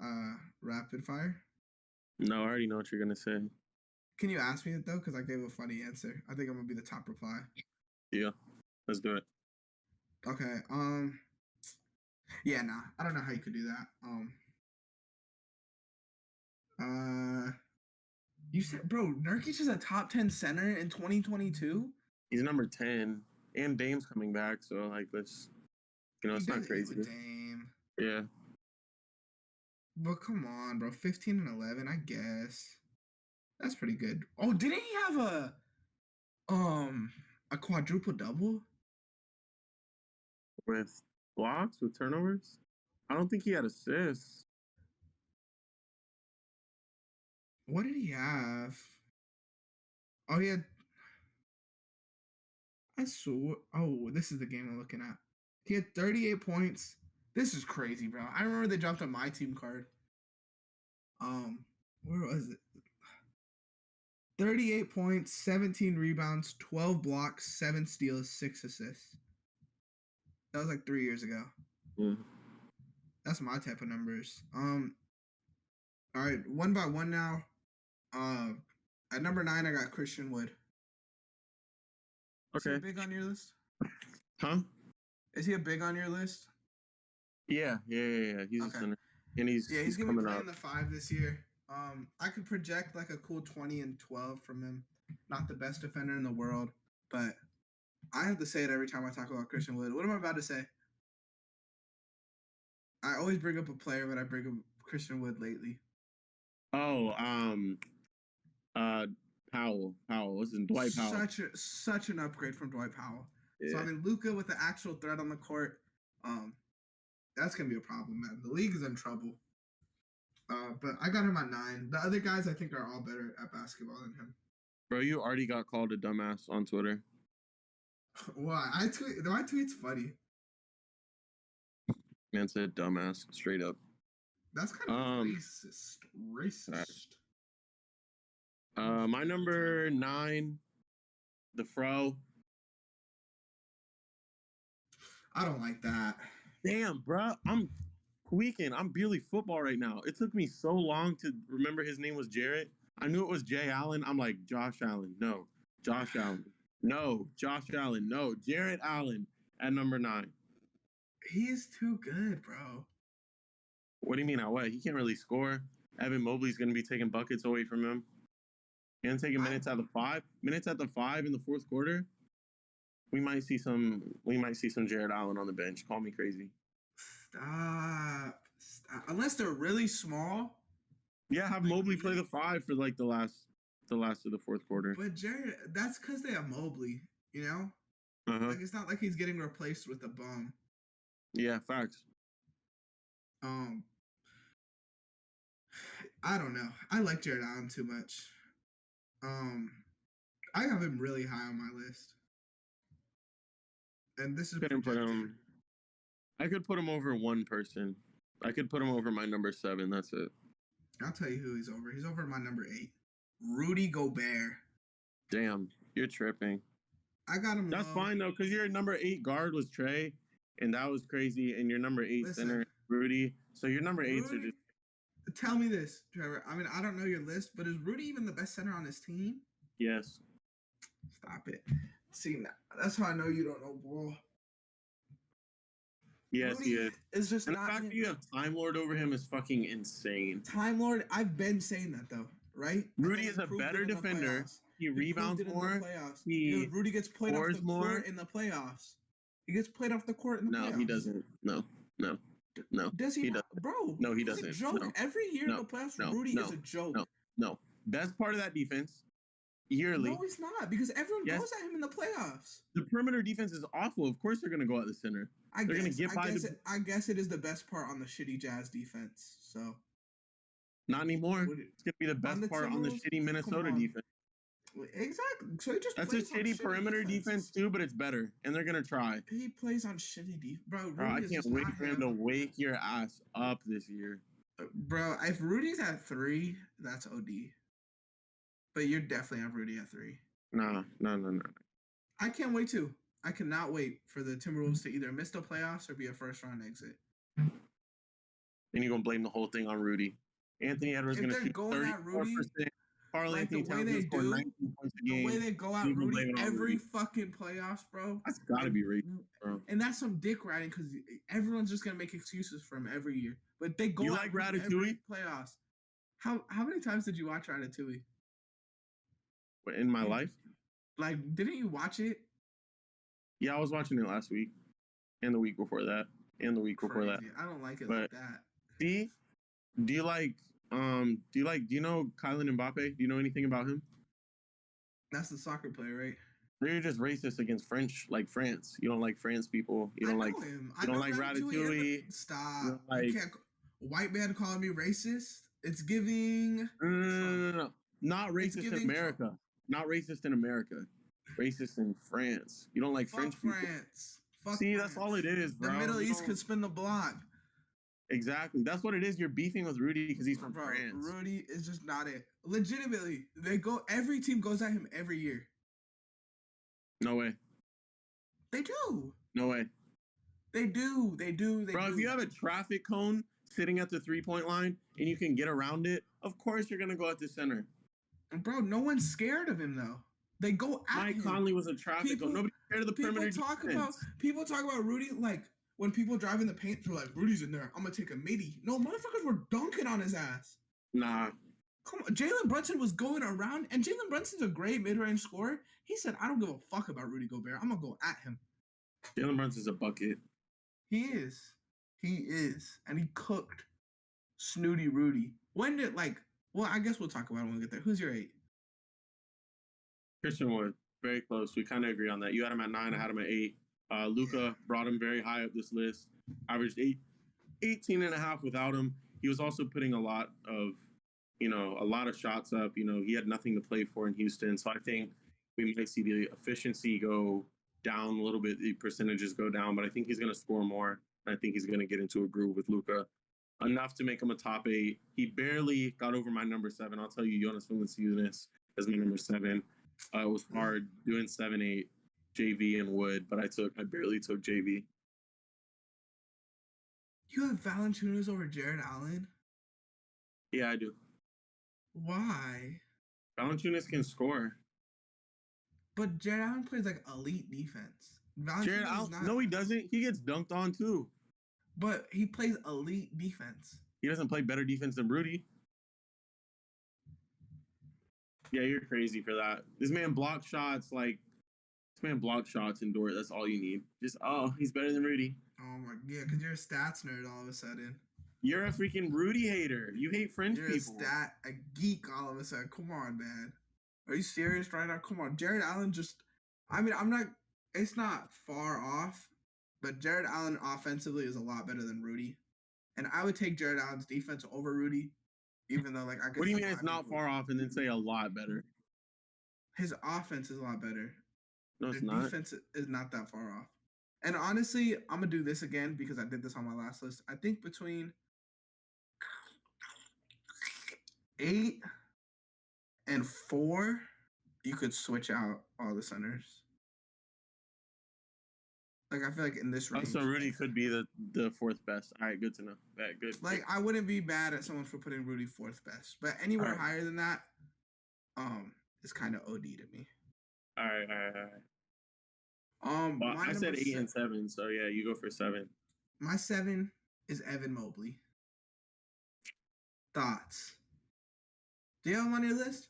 rapid fire? No, I already know what you're gonna say. Can you ask me it though? Because I gave a funny answer. I think I'm gonna be the top reply. Yeah. Let's do it. Okay. Yeah, nah. I don't know how you could do that. You said, bro, Nurkic is a top 10 center in 2022? He's number 10. And Dame's coming back, so like this, it's not crazy. Dame. Yeah. But come on, bro. 15 and 11, I guess. That's pretty good. Oh, didn't he have a A quadruple double? With blocks, with turnovers. I don't think he had assists. What did he have? Oh, he had. I saw. Oh, this is the game I'm looking at. He had 38 points. This is crazy, bro. I remember they dropped on my team card. Where was it? 38 points, 17 rebounds, 12 blocks, 7 steals, 6 assists. That was like 3 years ago. Mm. That's my type of numbers. All right, one by one now. At number 9, I got Christian Wood. Okay. Is he big on your list? Huh? Is he a big on your list? Yeah. He's a center. And he's gonna be coming playing up. the 5 this year. I could project like a cool 20 and 12 from him. Not the best defender in the world, but I have to say it every time I talk about Christian Wood. What am I about to say? I always bring up a player, but I bring up Christian Wood lately. Oh, Powell. What's his name? Dwight Powell. Such an upgrade from Dwight Powell. Yeah. So I mean, Luka with the actual threat on the court, that's gonna be a problem, man. The league is in trouble. But I got him at 9. The other guys I think are all better at basketball than him. Bro, you already got called a dumbass on Twitter. Why? My tweet's funny. Man said dumbass, straight up. That's kind of racist. My number 9, the Fro. I don't like that. Damn, bro, I'm tweaking. I'm barely football right now. It took me so long to remember his name was Jarrett. I knew it was Jay Allen. I'm like, Josh Allen. No. Josh Allen. No. Josh Allen. No. Jarrett Allen at number 9. He's too good, bro. What do you mean? What? He can't really score. Evan Mobley's going to be taking buckets away from him. And taking minutes at the 5. Minutes at the 5 in the fourth quarter. We might see some Jarrett Allen on the bench. Call me crazy. Stop. Unless they're really small. Yeah, have Mobley play the 5 for like the last of the fourth quarter. But Jared, that's because they have Mobley, you know? Uh-huh. Like, it's not like he's getting replaced with a bum. Yeah, facts. I don't know. I like Jared Allen too much. I have him really high on my list. And this is I could put him over one person. I could put him over my number 7. That's it. I'll tell you who he's over. He's over my number 8. Rudy Gobert. Damn, you're tripping. I got him. That's fine though, because your number 8 guard was Trey, and that was crazy. And your number 8 center, Rudy. So your number 8s are just. Tell me this, Trevor. I mean, I don't know your list, but is Rudy even the best center on his team? Yes. Stop it. See, that's how I know you don't know ball. Yes, Rudy he is. It's just and not the fact that you have Time Lord over him is fucking insane. Time Lord, I've been saying that though, right? Rudy is a better defender. He rebounds more. Rudy gets played off the court in the playoffs. He gets played off the court in the playoffs. No, he doesn't. No. Does he not? Bro, no, he doesn't. It's a joke. No. Every year in the playoffs, Rudy is a joke. No. Best part of that defense, yearly. No, it's not, because everyone goes at him in the playoffs. The perimeter defense is awful. Of course they're going to go at the center. I guess it is the best part on the shitty Jazz defense. So not anymore. It's going to be the best part on the shitty Minnesota defense. Exactly. So he just That's a shitty perimeter defense too, but it's better, and they're gonna try. He plays on shitty defense, bro. I can't wait for him to wake your ass up this year, bro. If Rudy's at 3, that's OD. But you're definitely have Rudy at 3. No. I can't wait to. I cannot wait for the Timberwolves to either miss the playoffs or be a first-round exit. And you're gonna blame the whole thing on Rudy. Anthony Edwards gonna shoot 34%. Carl Anthony Towns is scoring 19 points a game. The way they go out Rudy every fucking playoffs, bro. That's gotta be racist, bro. And that's some dick riding, because everyone's just gonna make excuses for him every year. But they go you out like Ratatouille? Playoffs. How many times did you watch Ratatouille? In my life? Like, didn't you watch it? Yeah, I was watching it last week, and the week before that, and the week before that. I don't like it like that. See, do you know Kylian Mbappe? Do you know anything about him? That's the soccer player, right? You're just racist against French, like France. You don't like France people. You don't I like. know him. You I don't know like Ratatouille. Ratatouille. Stop. You don't like. You can't. White man calling me racist. It's giving. No. Not It's racist in giving America. Not racist in America. Racist in France. You don't like Fuck French people. France. Fuck See, France. that's all it is, bro. The Middle You East don't- could spin the block. Exactly. That's what it is. You're beefing with Rudy because he's from Bro, France. Rudy is just not it. Legitimately, every team goes at him every year. No way. They do. No way. They do. Bro, if you have a traffic cone sitting at the 3-point line and you can get around it, of course you're gonna go at the center. Bro, no one's scared of him though. They go at Mike him. Conley was a traffic cone. Nobody scared of the perimeter defense. People talk about Rudy like when people drive in the paint, they're like, Rudy's in there. I'm gonna take a midi. No, motherfuckers were dunking on his ass. Nah. Come on, Jalen Brunson was going around, and Jalen Brunson's a great mid-range scorer. He said, "I don't give a fuck about Rudy Gobert. I'm gonna go at him." Jalen Brunson's a bucket. He is, and he cooked Snooty Rudy. When did Well, I guess we'll talk about it when we get there. Who's your 8? Christian Wood, very close. We kind of agree on that. You had him at 9. I had him at 8. Luka brought him very high up this list. Averaged 18 and a half without him. He was also putting a lot of shots up. He had nothing to play for in Houston. So I think we might see the efficiency go down a little bit. The percentages go down, but I think he's going to score more. And I think he's going to get into a groove with Luka enough to make him a top 8. He barely got over my number 7. I'll tell you, Jonas Valanciunas is my number 7. It was hard doing 7, 8, JV and Wood, but I barely took JV. You have Valanciunas over Jared Allen? Yeah, I do. Why? Valanciunas can score. But Jared Allen plays like elite defense. Jared Allen, no, he doesn't. He gets dunked on too. But he plays elite defense. He doesn't play better defense than Rudy. Yeah, you're crazy for that. This man blocks shots indoor. That's all you need. He's better than Rudy. Oh my, yeah, because you're a stats nerd all of a sudden. You're a freaking Rudy hater. You hate French people. You're a geek all of a sudden. Come on, man. Are you serious right now? Come on. Jared Allen it's not far off, but Jared Allen offensively is a lot better than Rudy. And I would take Jared Allen's defense over Rudy, even though I guess. What do you mean it's not far off and then say a lot better? His offense is a lot better. No, it's Their not. defense is not that far off. And honestly, I'm going to do this again because I did this on my last list. I think between 8 and 4, you could switch out all the centers. I feel like in this range. So Rudy could be the 4th best. All right, good to know. Good. I wouldn't be mad at someone for putting Rudy 4th best, but anywhere higher than that, is kind of OD to me. All right. Well, I said 8 and 7, so yeah, you go for 7. My 7 is Evan Mobley. Thoughts? Do you have him on your list?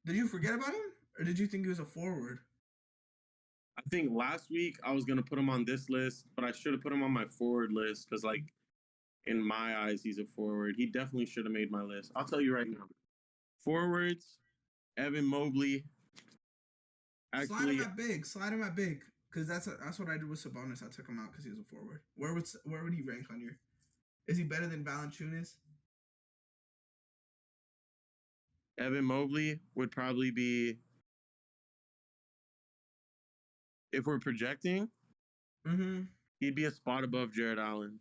Did you forget about him, or did you think he was a forward? I think last week I was going to put him on this list, but I should have put him on my forward list because, in my eyes, he's a forward. He definitely should have made my list. I'll tell you right now. Forwards, Evan Mobley. Slide him at big. Because that's what I did with Sabonis. I took him out because he was a forward. Where would he rank on your... Is he better than Valanciunas? Evan Mobley would probably be... If we're projecting, he'd be a spot above Jared Allen.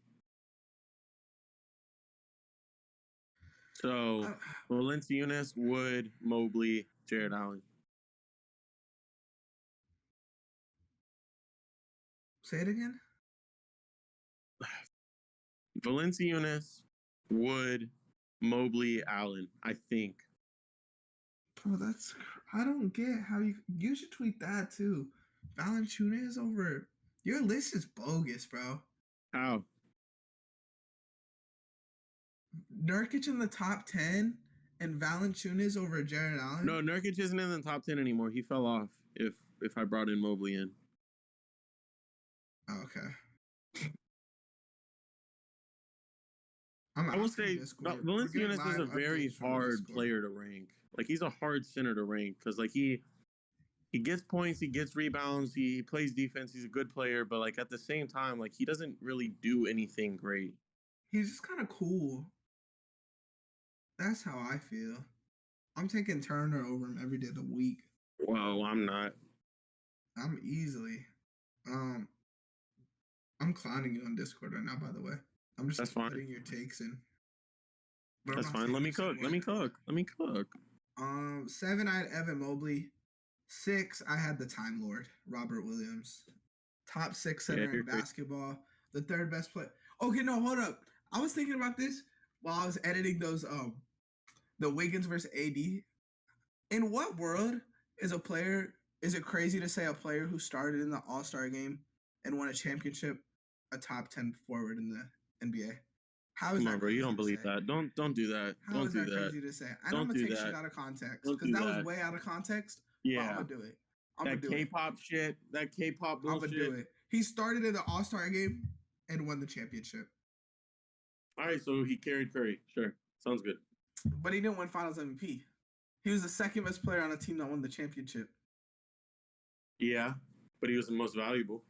So, Valanciunas, Wood, Mobley, Jared Allen. Say it again? Valanciunas, Wood, Mobley, Allen, I think. Bro, I don't get how you should tweet that too. Valanciunas over... Your list is bogus, bro. How? Nurkic in the top 10 and Valanciunas over Jared Allen? No, Nurkic isn't in the top 10 anymore. He fell off if I brought in Mobley in. Oh, okay. I will say Valanciunas is a very hard player to rank. He's a hard center to rank because he gets points, he gets rebounds, he plays defense. He's a good player, but like at the same time, like he doesn't really do anything great. He's just kind of cool. That's how I feel. I'm taking Turner over him every day of the week. Well, I'm not. I'm easily. I'm clowning you on Discord right now, by the way. I'm just That's fine. putting your takes in. But I'm That's not fine. saying Let me you're saying cook. Let me what. cook. Let me cook. 7, I had Evan Mobley. 6, I had the Time Lord, Robert Williams. Top 6 center in basketball. The third best player. Okay, no, hold up. I was thinking about this while I was editing those the Wiggins versus AD. In what world is it crazy to say a player who started in the All-Star game and won a championship a top 10 forward in the NBA? How is Come that on, bro. You crazy don't to believe say? that. Don't do that. How Don't is do that that. crazy to say? And Don't I'm gonna do take that. shit out of context Don't because do that was that. way out of context. But I'm Yeah. gonna do it. I'm That gonna do it. K-pop shit. That K-pop I'm bullshit. gonna do it. He started in the All-Star game and won the championship. All right, so he carried Curry. Sure. Sounds good. But he didn't win Finals MVP. He was the second best player on a team that won the championship. Yeah, but he was the most valuable.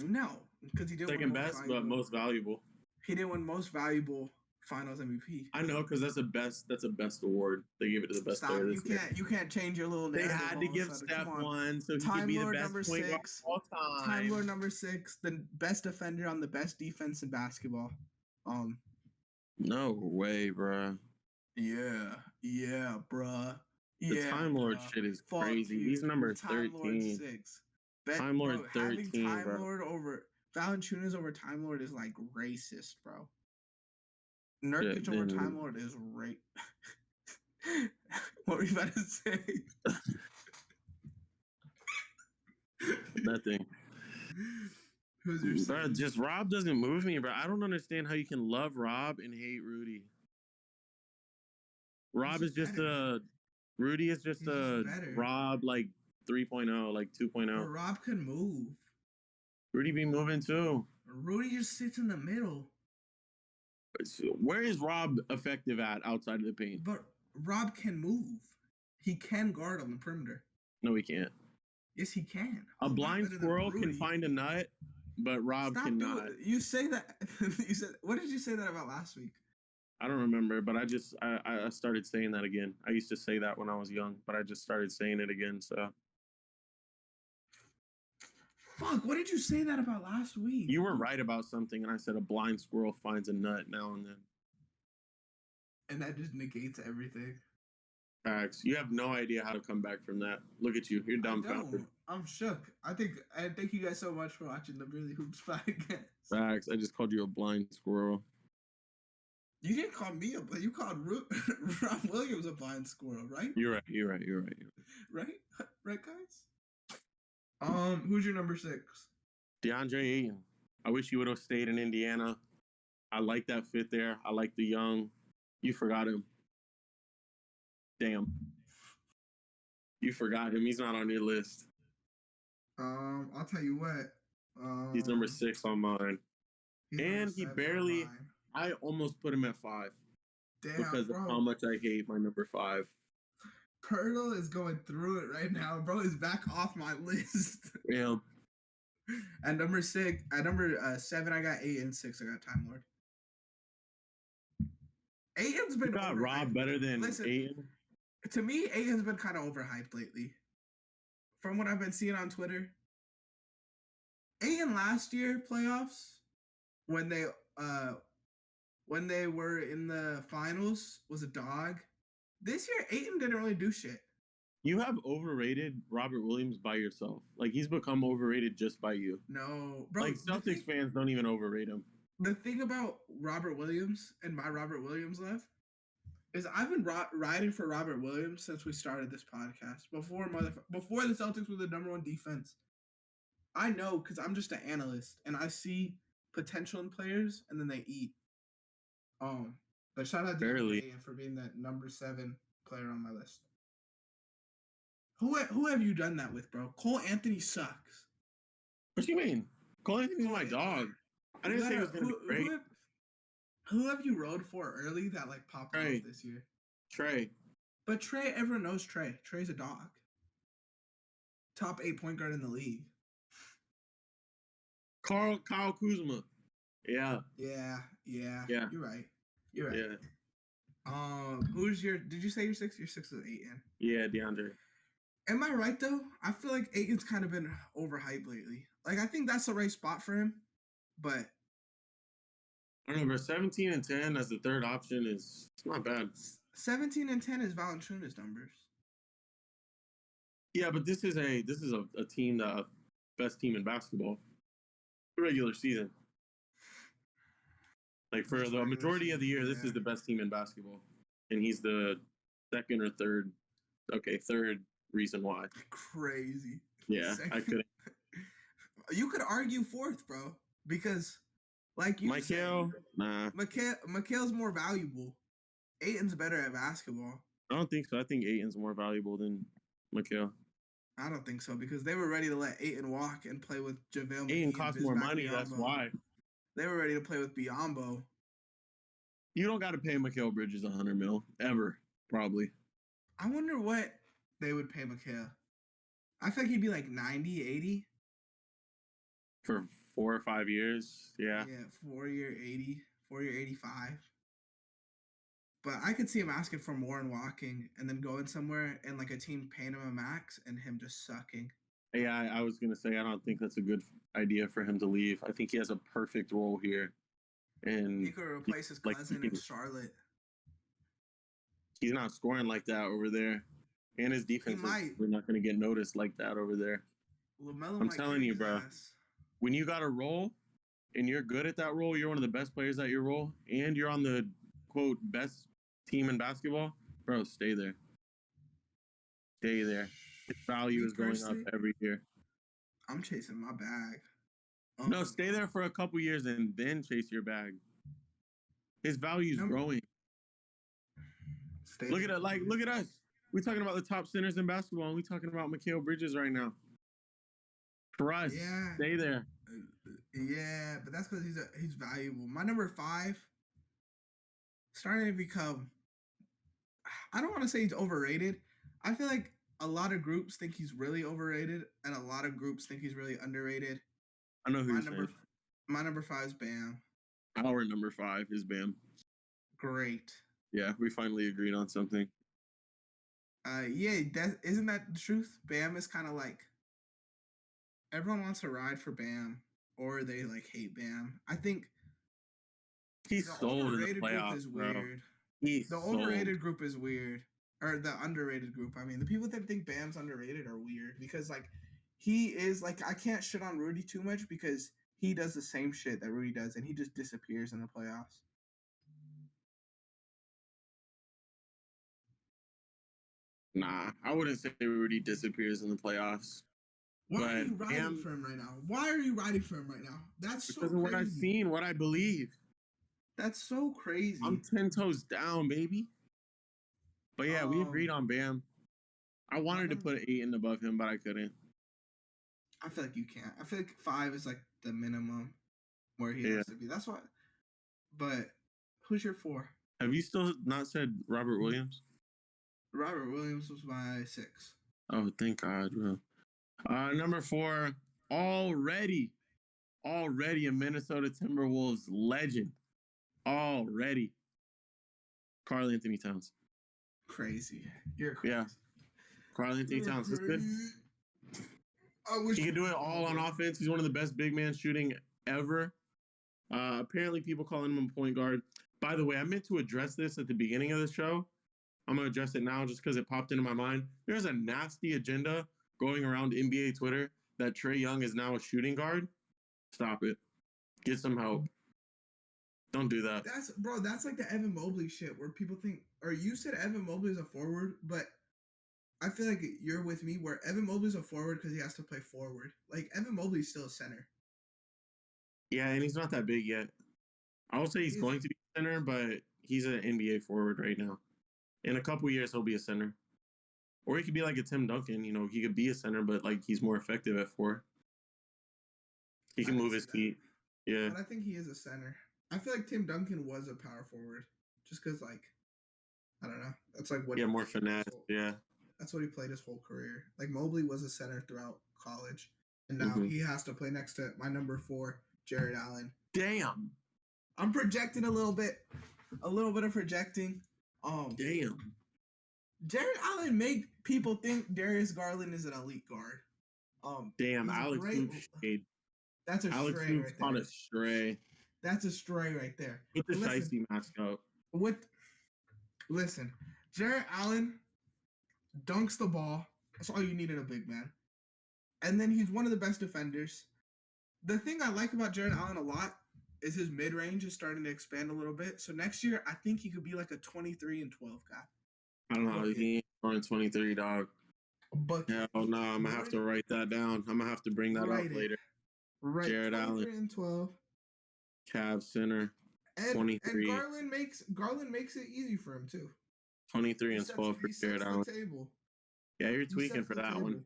No, because he didn't Second win best, but most valuable. He didn't win most valuable Finals MVP. I know, because that's a best award. They gave it to the best player this year. You can't change your little They narrative. had to give Steph one so he could Time be the Lord best number point guard 6. of all time. Time Lord number 6, the best defender on the best defense in basketball. No way, bruh. Yeah, bruh. The Time Lord shit is crazy. He's number 13. Time Lord 6. Time Lord 13, having Time bro. Lord over Valanciunas over Time Lord is like racist, bro. Nurkic over Time Lord is rape. What were you about to say? Nothing. Who's your bro, just Rob doesn't move me, bro. I don't understand how you can love Rob and hate Rudy. Rob is just a Rudy is just a Rob like 3.0, like 2.0. But Rob can move. Rudy be moving too. Rudy just sits in the middle. Where is Rob effective at outside of the paint? But Rob can move. He can guard on the perimeter. No, he can't. Yes, he can. A blind squirrel can find a nut, but Rob cannot. You say that. You said. What did you say that about last week? I don't remember, but I started saying that again. I used to say that when I was young, but I just started saying it again. So. Fuck! What did you say that about last week? You were right about something, and I said a blind squirrel finds a nut now and then. And that just negates everything. Facts. You have no idea how to come back from that. Look at you. You're dumbfounded. I'm shook. Thank you guys so much for watching the Really Hoops podcast. Facts. I just called you a blind squirrel. You didn't call me but you called Rob Williams a blind squirrel, right? You're right. Right? Right, guys? Who's your number 6? DeAndre Ayton. I wish he would have stayed in Indiana. I like that fit there. I like the young. You forgot him. Damn. You forgot him. He's not on your list. I'll tell you what. He's number 6 on mine. And he barely... I almost put him at 5. Damn, because of how much I hate my number 5. Pirtle is going through it right now. Bro is back off my list. Yeah. At number 6, at number 7, I got 8 and 6. I got Time Lord. Ayton's been. You got Rob better than Ayton. To me, Ayton's been kind of overhyped lately. From what I've been seeing on Twitter, Ayton last year playoffs when they were in the finals was a dog. This year, Ayton didn't really do shit. You have overrated Robert Williams by yourself. Like, he's become overrated just by you. No, bro. Like, Celtics fans don't even overrate him. The thing about Robert Williams and my Robert Williams love is I've been riding for Robert Williams since we started this podcast. Before the Celtics were the number 1 defense. I know because I'm just an analyst and I see potential in players and then they eat. But shout out to Ayton for being that number 7 player on my list. Who have you done that with, bro? Cole Anthony sucks. What do you mean? Cole Anthony's my dog. I didn't say it was going to be great. Who have you rode for early that like popped off this year? Trey. But Trey, everyone knows Trey. Trey's a dog. top 8 point guard in the league. Kyle Kuzma. Yeah. Yeah. You're right. Yeah. Who's your? Did you say your 6? Your 6 is Ayton. Yeah, DeAndre. Am I right though? I feel like Ayton's kind of been overhyped lately. Like I think that's the right spot for him, but I don't know, but 17 and 10 as the third option it's not bad. 17 and 10 is Valanciunas numbers. Yeah, but this is a team that best team in basketball. Regular season. Like for the majority of the year, this is the best team in basketball. And he's the second or third. Okay, third reason why. Crazy. Yeah, I couldn't. You could argue fourth, bro, because like you Mikal, nah. Mikal's more valuable. Ayton's better at basketball. I don't think so. I think Ayton's more valuable than Mikal. I don't think so because they were ready to let Ayton walk and play with JaVale McGee. Ayton costs more money. That's why. They were ready to play with Biyombo. You don't got to pay Mikal Bridges $100 million ever, probably. I wonder what they would pay Mikal. I feel like he'd be like 90, 80. For 4 or 5 years, yeah. Yeah, 4-year 80, 4-year 85. But I could see him asking for more and walking and then going somewhere and like a team paying him a max and him just sucking. Yeah, I was going to say, I don't think that's a good idea for him to leave. I think he has a perfect role here. And he could replace his cousin in Charlotte. He's not scoring like that over there. And his defense we're not going to get noticed like that over there. I'm telling you, bro. When you got a role and you're good at that role, you're one of the best players at your role, and you're on the, quote, best team in basketball, bro, stay there. Stay there. His value is going up every year. I'm chasing my bag. No, stay there for a couple years and then chase your bag. His value is growing. Look at us. We're talking about the top centers in basketball, and we're talking about Mikal Bridges right now. For us, stay there. Yeah, but that's because he's valuable. My number 5, starting to become, I don't want to say he's overrated. I feel like a lot of groups think he's really overrated, and a lot of groups think he's really underrated. I know who you're saying. My number 5 is Bam. Our number 5 is Bam. Great. Yeah, we finally agreed on something. Isn't that the truth? Bam is kind of like, everyone wants to ride for Bam, or they like hate Bam. I think he's sold in the playoffs, is bro. weird. The overrated group is weird, or the underrated group. I mean, the people that think Bam's underrated are weird because like he is like, I can't shit on Rudy too much because he does the same shit that Rudy does, and he just disappears in the playoffs. Nah, I wouldn't say Rudy disappears in the playoffs. Why are you riding for him right now? Why are you riding for him right now? That's so crazy. Because of what I've seen, what I believe. That's so crazy. I'm 10 toes down, baby. But yeah, we agreed on Bam. I wanted to put Ayton above him, but I couldn't. I feel like you can't. I feel like 5 is like the minimum where he has to be. That's why. But who's your 4? Have you still not said Robert Williams? Robert Williams was my 6. Oh, thank God, bro. Number 4, already a Minnesota Timberwolves legend. Already. Karl-Anthony Towns. Crazy. You're crazy. Yeah. Karl-Anthony Towns. That's good. He can do it all on offense. He's one of the best big man shooting ever. Apparently, people calling him a point guard. By the way, I meant to address this at the beginning of the show. I'm going to address it now just because it popped into my mind. There's a nasty agenda going around NBA Twitter that Trae Young is now a shooting guard. Stop it. Get some help. Don't do that. That's like the Evan Mobley shit where people think, or you said Evan Mobley is a forward, but I feel like you're with me where Evan Mobley's a forward because he has to play forward. Like, Evan Mobley's still a center. Yeah, and he's not that big yet. I would say he's going to be a center, but he's an NBA forward right now. In a couple years, he'll be a center. Or he could be like a Tim Duncan. You know, he could be a center, but like he's more effective at 4. He can move his feet. Yeah. But I think he is a center. I feel like Tim Duncan was a power forward. Just because, like, I don't know. That's like what. Yeah, more finesse. Yeah. That's what he played his whole career. Like Mobley was a center throughout college, and now Mhm. he has to play next to my number 4, Jared Allen. Damn. I'm projecting a little bit of projecting. Damn. Jared Allen made people think Darius Garland is an elite guard. Damn. he's a Alex great- Hoops shade. That's a Alex stray Hoops right caught there. a stray. That's a stray right there. Put the But listen, Shiesty mask up. Listen, Jared Allen dunks the ball. That's all you need in a big man. And then he's one of the best defenders. The thing I like about Jared Allen a lot is his mid-range is starting to expand a little bit. So next year, I think he could be like a 23 and 12 guy. I don't know. Bucket. He ain't scoring 23, dog. But Hell no. I'm going to have to write that down. I'm going to have to bring that Write up it. later. Right, Jared 23 Allen. and 12. Cavs center. And 23. Garland makes it easy for him too. 23 and 12 for Jared Allen. Table. Yeah, you're He tweaking sets for the that table. one.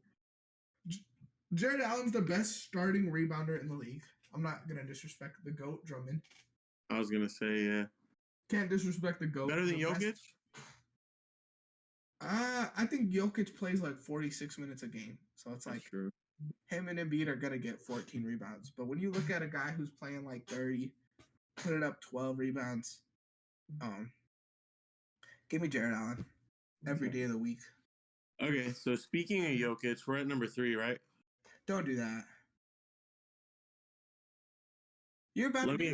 Jared Allen's the best starting rebounder in the league. I'm not gonna disrespect the GOAT Drummond. I was going to say, yeah. Can't disrespect the GOAT. Better than The best- Jokic? I think Jokic plays like 46 minutes a game. So it's That's like true. him and Embiid are gonna get 14 rebounds. But when you look at a guy who's playing like 30, putting up 12 rebounds, give me Jared Allen every day of the week. Okay, so speaking of Jokic, we're at number 3, right? Don't do that. You're about Let to me do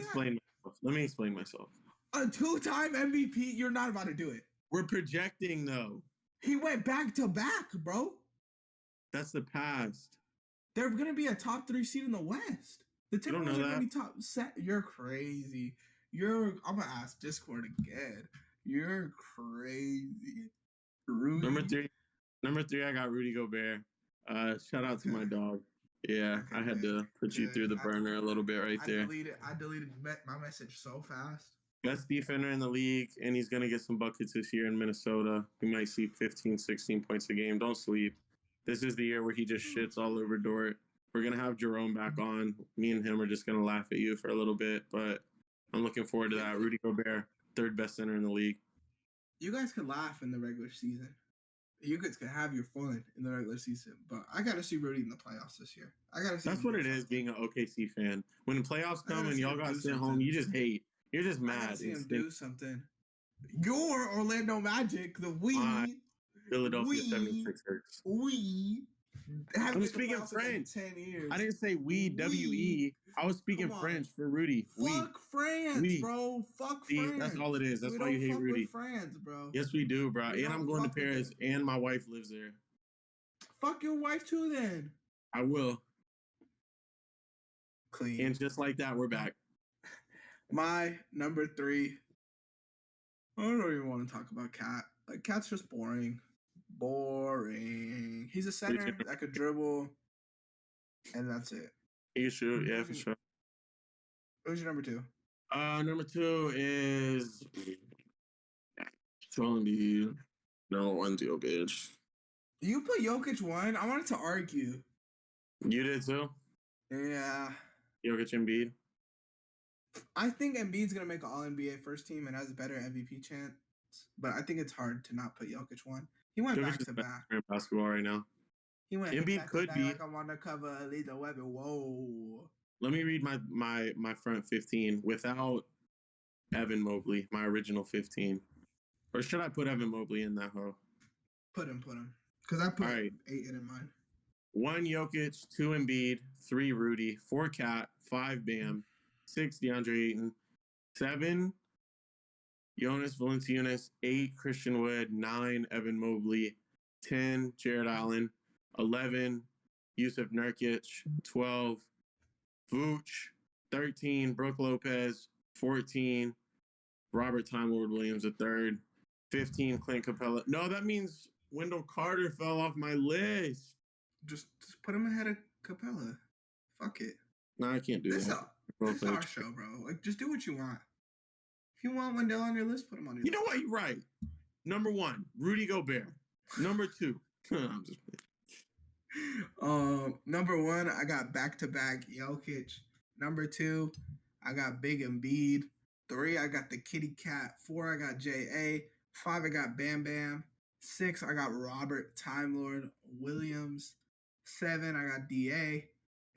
explain myself. that? A 2-time MVP, you're not about to do it. We're projecting, though. He went back to back, bro. That's the past. They're gonna be a top 3 seed in the West. The You don't Timberwolves know are gonna that? be top set. You're crazy. I'm gonna ask Discord again. You're crazy. Rudy. Number three, I got Rudy Gobert. Shout out to my dog. Yeah, Okay, I had to put you good. through the burner a little bit right there. I deleted my message so fast. Best defender in the league, and he's going to get some buckets this year in Minnesota. We might see 15, 16 points a game. Don't sleep. This is the year where he just shits all over Dort. We're going to have Jerome back on. Me and him are just going to laugh at you for a little bit, but I'm looking forward to that. Rudy Gobert, third best center in the league. You guys could laugh in the regular season. You guys could have your fun in the regular season, but I got to see Rudy in the playoffs this year. I got to see. That's what it is being an OKC fan. When playoffs come and y'all got to sit something. home, you just hate. You're just I mad. gotta see him do something. Your Orlando Magic, the Philadelphia 76ers. I'm speaking French. 10 years. I didn't say we, W-E. I was speaking French for Rudy. Fuck France, bro. Fuck See, France. that's all it is. That's we why you don't hate fuck Rudy. with France, bro. Yes, we do, bro. We And I'm don't going to fuck with Paris, them. and my wife lives there. Fuck your wife too, then. I will. Clean. And just like that, we're back. My number 3. I don't even want to talk about Cat. Like, Cat's just boring. Boring. He's a center that could dribble, and that's it. He can shoot, yeah, for sure. Who's your number 2? Number 2 is Joel Embiid. No, 1-2, bitch. You put Jokic 1. I wanted to argue. You did too? Yeah. Jokic Embiid? I think Embiid's going to make an All-NBA first team and has a better MVP chance. But I think it's hard to not put Jokic 1. He went Jokic back is to better back. in basketball right now. He went Embiid back could to back be. like I'm on the cover of Lethal Weapon. Whoa. Let me read my front 15 without Evan Mobley, my original 15. Or should I put Evan Mobley in that hoe? Put him. Because I put All right. 8 in mine. 1 Jokic, 2 Embiid, 3 Rudy, 4 Cat, 5 Bam, 6 DeAndre Ayton, 7 Jonas Valanciunas, 8 Christian Wood, 9 Evan Mobley, 10 Jared Allen, 11 Yusuf Nurkic, 12 Vooch, 13 Brooke Lopez, 14 Robert Time Lord Williams III, 15 Clint Capella. No, that means Wendell Carter fell off my list. Just put him ahead of Capella. Fuck it. No, I can't do This is that. our show, bro. Like, just do what you want. If you want Wendell on your list, put him on your list. You know what? You're right. Number 1, Rudy Gobert. Number 2, I'm just Number 1, I got back-to-back Jokic. Number 2, I got Big Embiid. 3, I got the Kitty Cat. 4, I got J.A. 5, I got Bam Bam. 6, I got Robert Time Lord Williams. 7, I got DA.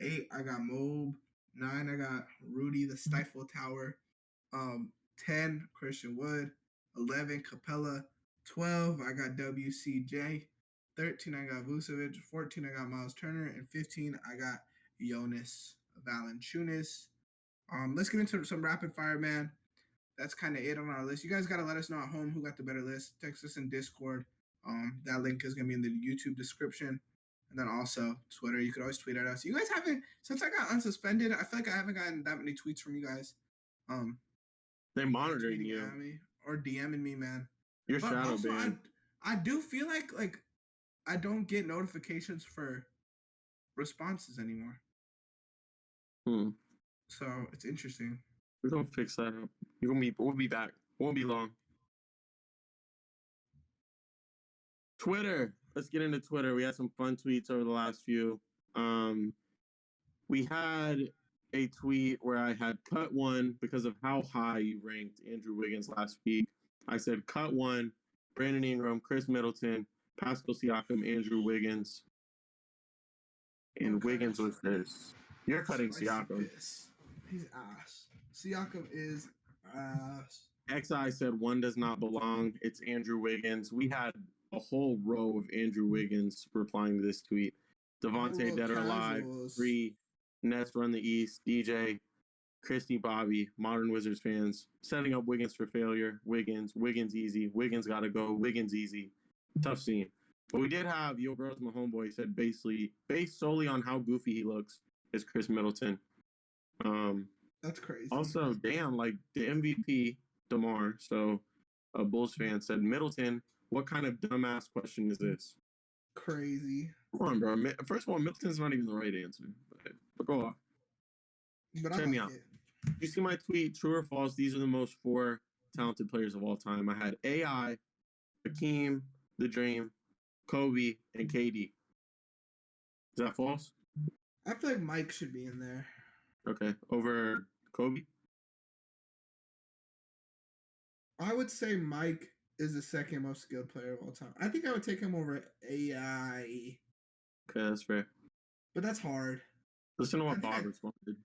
8, I got Mob. 9, I got Rudy the Stifle Tower. 10, Christian Wood. 11, Capella. 12, I got WCJ. 13, I got Vucevic. 14, I got Miles Turner. And 15, I got Jonas Valanciunas. Let's get into some rapid fire, man. That's kind of it on our list. You guys got to let us know at home who got the better list. Text us in Discord. That link is going to be in the YouTube description. And then also Twitter. You could always tweet at us. You guys haven't, since I got unsuspended, I feel like I haven't gotten that many tweets from you guys. They're monitoring you. Me or DMing me, man. You're shadow banned. I do feel like I don't get notifications for responses anymore. So it's interesting. We're gonna fix that up. We'll be back. Won't be long. Twitter. Let's get into Twitter. We had some fun tweets over the last few. We had a tweet where I had cut one because of how high you ranked Andrew Wiggins last week. I said cut one, Brandon Ingram, Chris Middleton, Pascal Siakam, Andrew Wiggins. And Wiggins was this. You're cutting Siakam. He's ass. Siakam is ass. XI said one does not belong. It's Andrew Wiggins. We had a whole row of Andrew Wiggins replying to this tweet. Devontae, Dead or Alive, 3, Nets Run the East, DJ, Christy Bobby, Modern Wizards fans, setting up Wiggins for failure. Wiggins easy. Wiggins got to go. Wiggins easy. Tough scene. But we did have Yo Bros, my homeboy, said basically, based solely on how goofy he looks, is Chris Middleton. That's crazy. Also, damn, like the MVP, DeMar, so a Bulls fan said, Middleton, what kind of dumbass question is this? Crazy. Come on, bro. First of all, Middleton's not even the right answer. But go on. But check me out. You see my tweet, true or false? These are the most 4 talented players of all time. I had AI, Hakeem, The Dream, Kobe, and KD. Is that false? I feel like Mike should be in there. Okay. Over Kobe? I would say Mike is the second most skilled player of all time. I think I would take him over AI. Okay, that's fair. But that's hard. Listen to what Bob responded.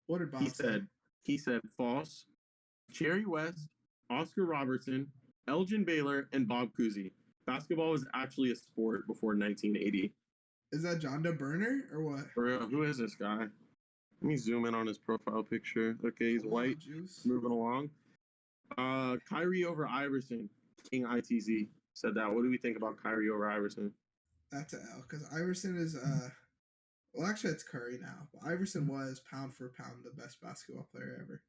What did Bob say? He said false. Jerry West, Oscar Robertson, Elgin Baylor, and Bob Cousy. Basketball was actually a sport before 1980. Is that John DeBurner or what? For real, who is this guy? Let me zoom in on his profile picture. Okay, he's white. Moving along. Kyrie over Iverson. King ITZ said that. What do we think about Kyrie over Iverson? That's an L, because Iverson is well, actually it's Curry now, but Iverson was pound for pound the best basketball player ever.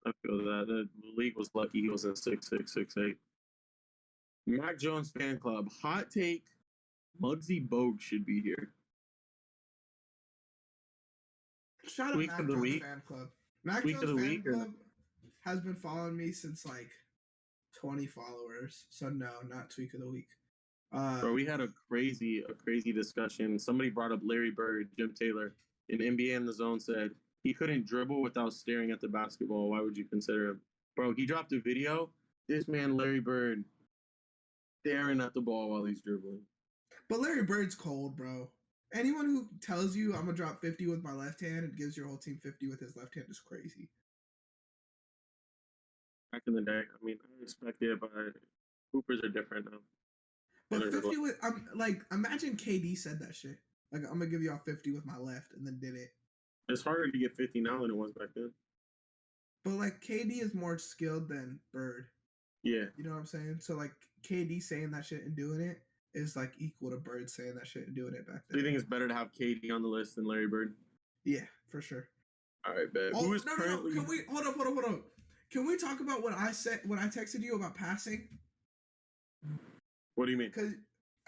I feel that the league was lucky he was in 6'6", 6'8". Mac Jones fan club. Hot take. Muggsy Bogues should be here. Shout out Mac Jones fan club. Mac Jones fan club has been following me since like 20 followers. So no, not tweak of the week. Bro, we had a crazy discussion. Somebody brought up Larry Bird, Jim Taylor, in NBA in the Zone said he couldn't dribble without staring at the basketball. Why would you consider him? Bro, he dropped a video. This man, Larry Bird, staring at the ball while he's dribbling. But Larry Bird's cold, bro. Anyone who tells you I'm going to drop 50 with my left hand and gives your whole team 50 with his left hand is crazy. Back in the day, I mean, I respect it, but Hoopers are different now. But 50 with, imagine KD said that shit. Like, I'm going to give y'all 50 with my left and then did it. It's harder to get 50 now than it was back then. But, like, KD is more skilled than Bird. Yeah. You know what I'm saying? So, like, KD saying that shit and doing it is, like, equal to Bird saying that shit and doing it back then. Do you think it's better to have KD on the list than Larry Bird? Yeah, for sure. All right, bet. Oh, no. Can we, hold up. Can we talk about what I said when I texted you about passing? What do you mean? Because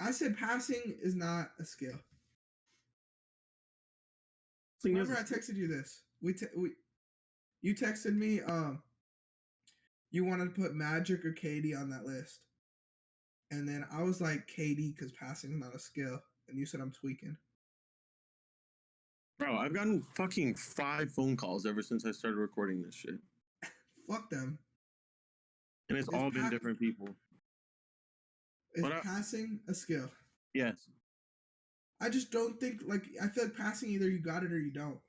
I said passing is not a skill. Remember, I texted you this. You texted me. You wanted to put Magic or KD on that list, and then I was like KD because passing is not a skill, and you said I'm tweaking. Bro, I've gotten fucking 5 phone calls ever since I started recording this shit. Fuck them. And it's all been different people. Is But passing a skill? yes. I just don't think I feel like passing either you got it or you don't.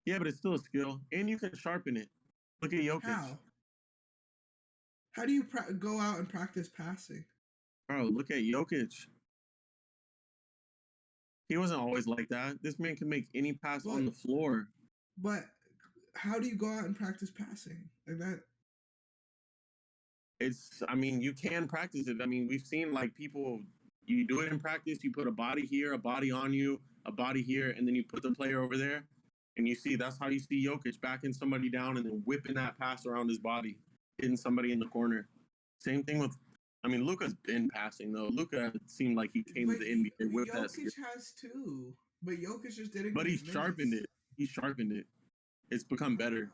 Yeah, but it's still a skill, and you can sharpen it. Look at Jokic. How? How do you go out and practice passing? Bro, look at Jokic. He wasn't always like that. This man can make any pass on the floor. But how do you go out and practice passing like that? I mean, you can practice it. I mean, we've seen like people, you do it in practice, you put a body here, a body on you, a body here, and then you put the player over there. And you see, that's how you see Jokic backing somebody down and then whipping that pass around his body, hitting somebody in the corner. Same thing with, I mean, Luka's been passing though. Luka seemed like he came to the NBA with that skill. Jokic has too, but Jokic just didn't. But he sharpened it. He sharpened it. It's become better.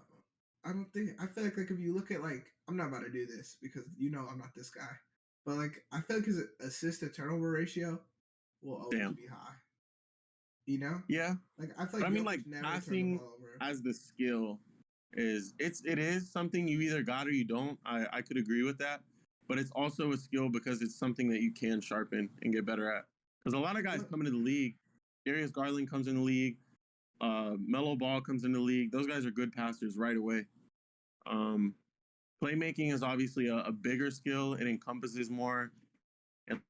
I don't think. I feel like if you look at I'm not about to do this because I'm not this guy, but I feel like his assist to turnover ratio will always be high. Yeah. I feel like. But I mean, passing as the skill it is something you either got or you don't. I could agree with that, but it's also a skill because it's something that you can sharpen and get better at. Because a lot of guys come into the league. Darius Garland comes in the league. Melo Ball comes in the league. Those guys are good passers right away. Playmaking is obviously a bigger skill. It encompasses more. And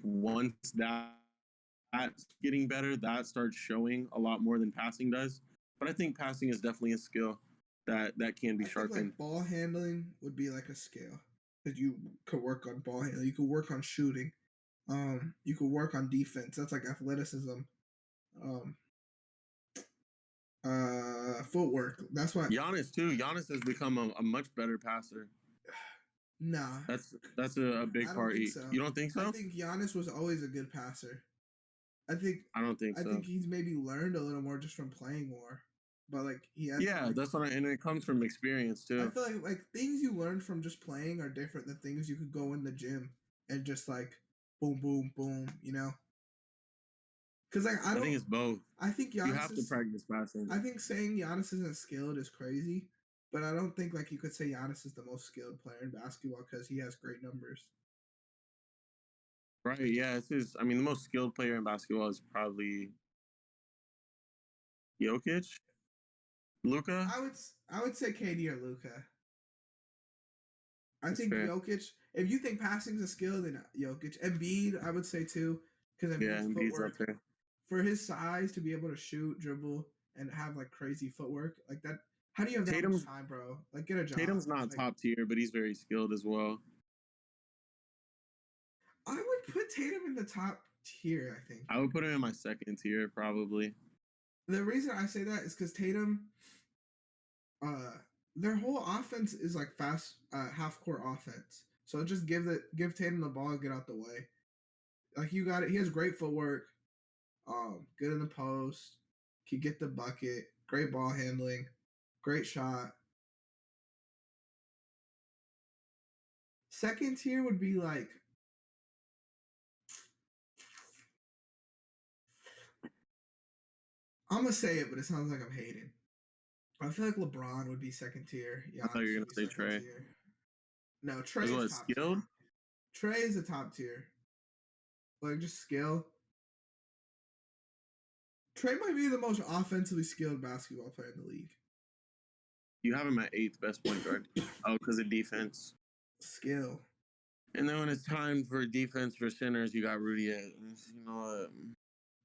once that's getting better, that starts showing a lot more than passing does. But I think passing is definitely a skill that can be sharpened. Ball handling would be a skill that you could work on. Ball handling, you could work on shooting. You could work on defense. That's athleticism. Footwork. That's why Giannis too. Giannis has become a much better passer. Nah, that's a big part. So. You don't think so? I think Giannis was always a good passer. I don't think so. I think he's maybe learned a little more just from playing more. But he has that's what and it comes from experience too. I feel like things you learn from just playing are different than things you could go in the gym and just boom, boom, boom, Because I think it's both. I think Giannis you have to practice passing. I think saying Giannis isn't skilled is crazy, but I don't think you could say Giannis is the most skilled player in basketball because he has great numbers. Right? Yeah, the most skilled player in basketball is probably Jokic, Luka. I would say KD or Luka. I think fair. Jokic. If you think passing's a skill, then Jokic. Embiid, I would say too, because Embiid's up there. For his size to be able to shoot, dribble, and have crazy footwork like that. How do you have that much time, bro? Get a job. Tatum's not top tier, but he's very skilled as well. I would put Tatum in the top tier, I think. I would put him in my second tier, probably. The reason I say that is because Tatum, their whole offense is fast, half-court offense. So just give Tatum the ball and get out the way. You got it. He has great footwork. Good in the post. Can get the bucket. Great ball handling. Great shot. Second tier would be I'm gonna say it, but it sounds like I'm hating. I feel like LeBron would be second tier. I thought you were gonna say Trey. Tier. No, Trey is top skilled. Tier. Trey is a top tier. Just skill. Trey might be the most offensively skilled basketball player in the league. You have him at 8th best point guard. Oh, because of defense. Skill. And then when it's time for defense for centers, you got Rudy at,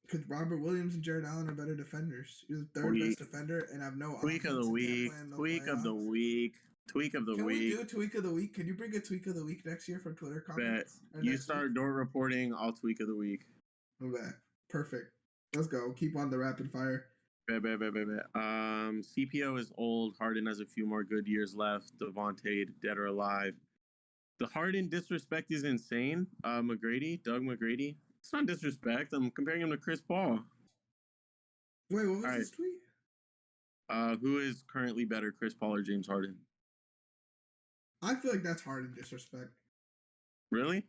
because Robert Williams and Jared Allen are better defenders. You're the third best defender, and I have no tweak of the week. Tweak of the week. Tweak of the week. Can we do a tweak of the week? Can you bring a tweak of the week next year from Twitter comments? You start door reporting. I'll tweak of the week. Bet. Perfect. Let's go. Keep on the rapid fire. Bet. CPO is old. Harden has a few more good years left. Devontae, dead or alive. The Harden disrespect is insane. Doug McGrady. It's not disrespect. I'm comparing him to Chris Paul. Wait, what was his tweet? Who is currently better, Chris Paul or James Harden? I feel like that's Harden disrespect. Really?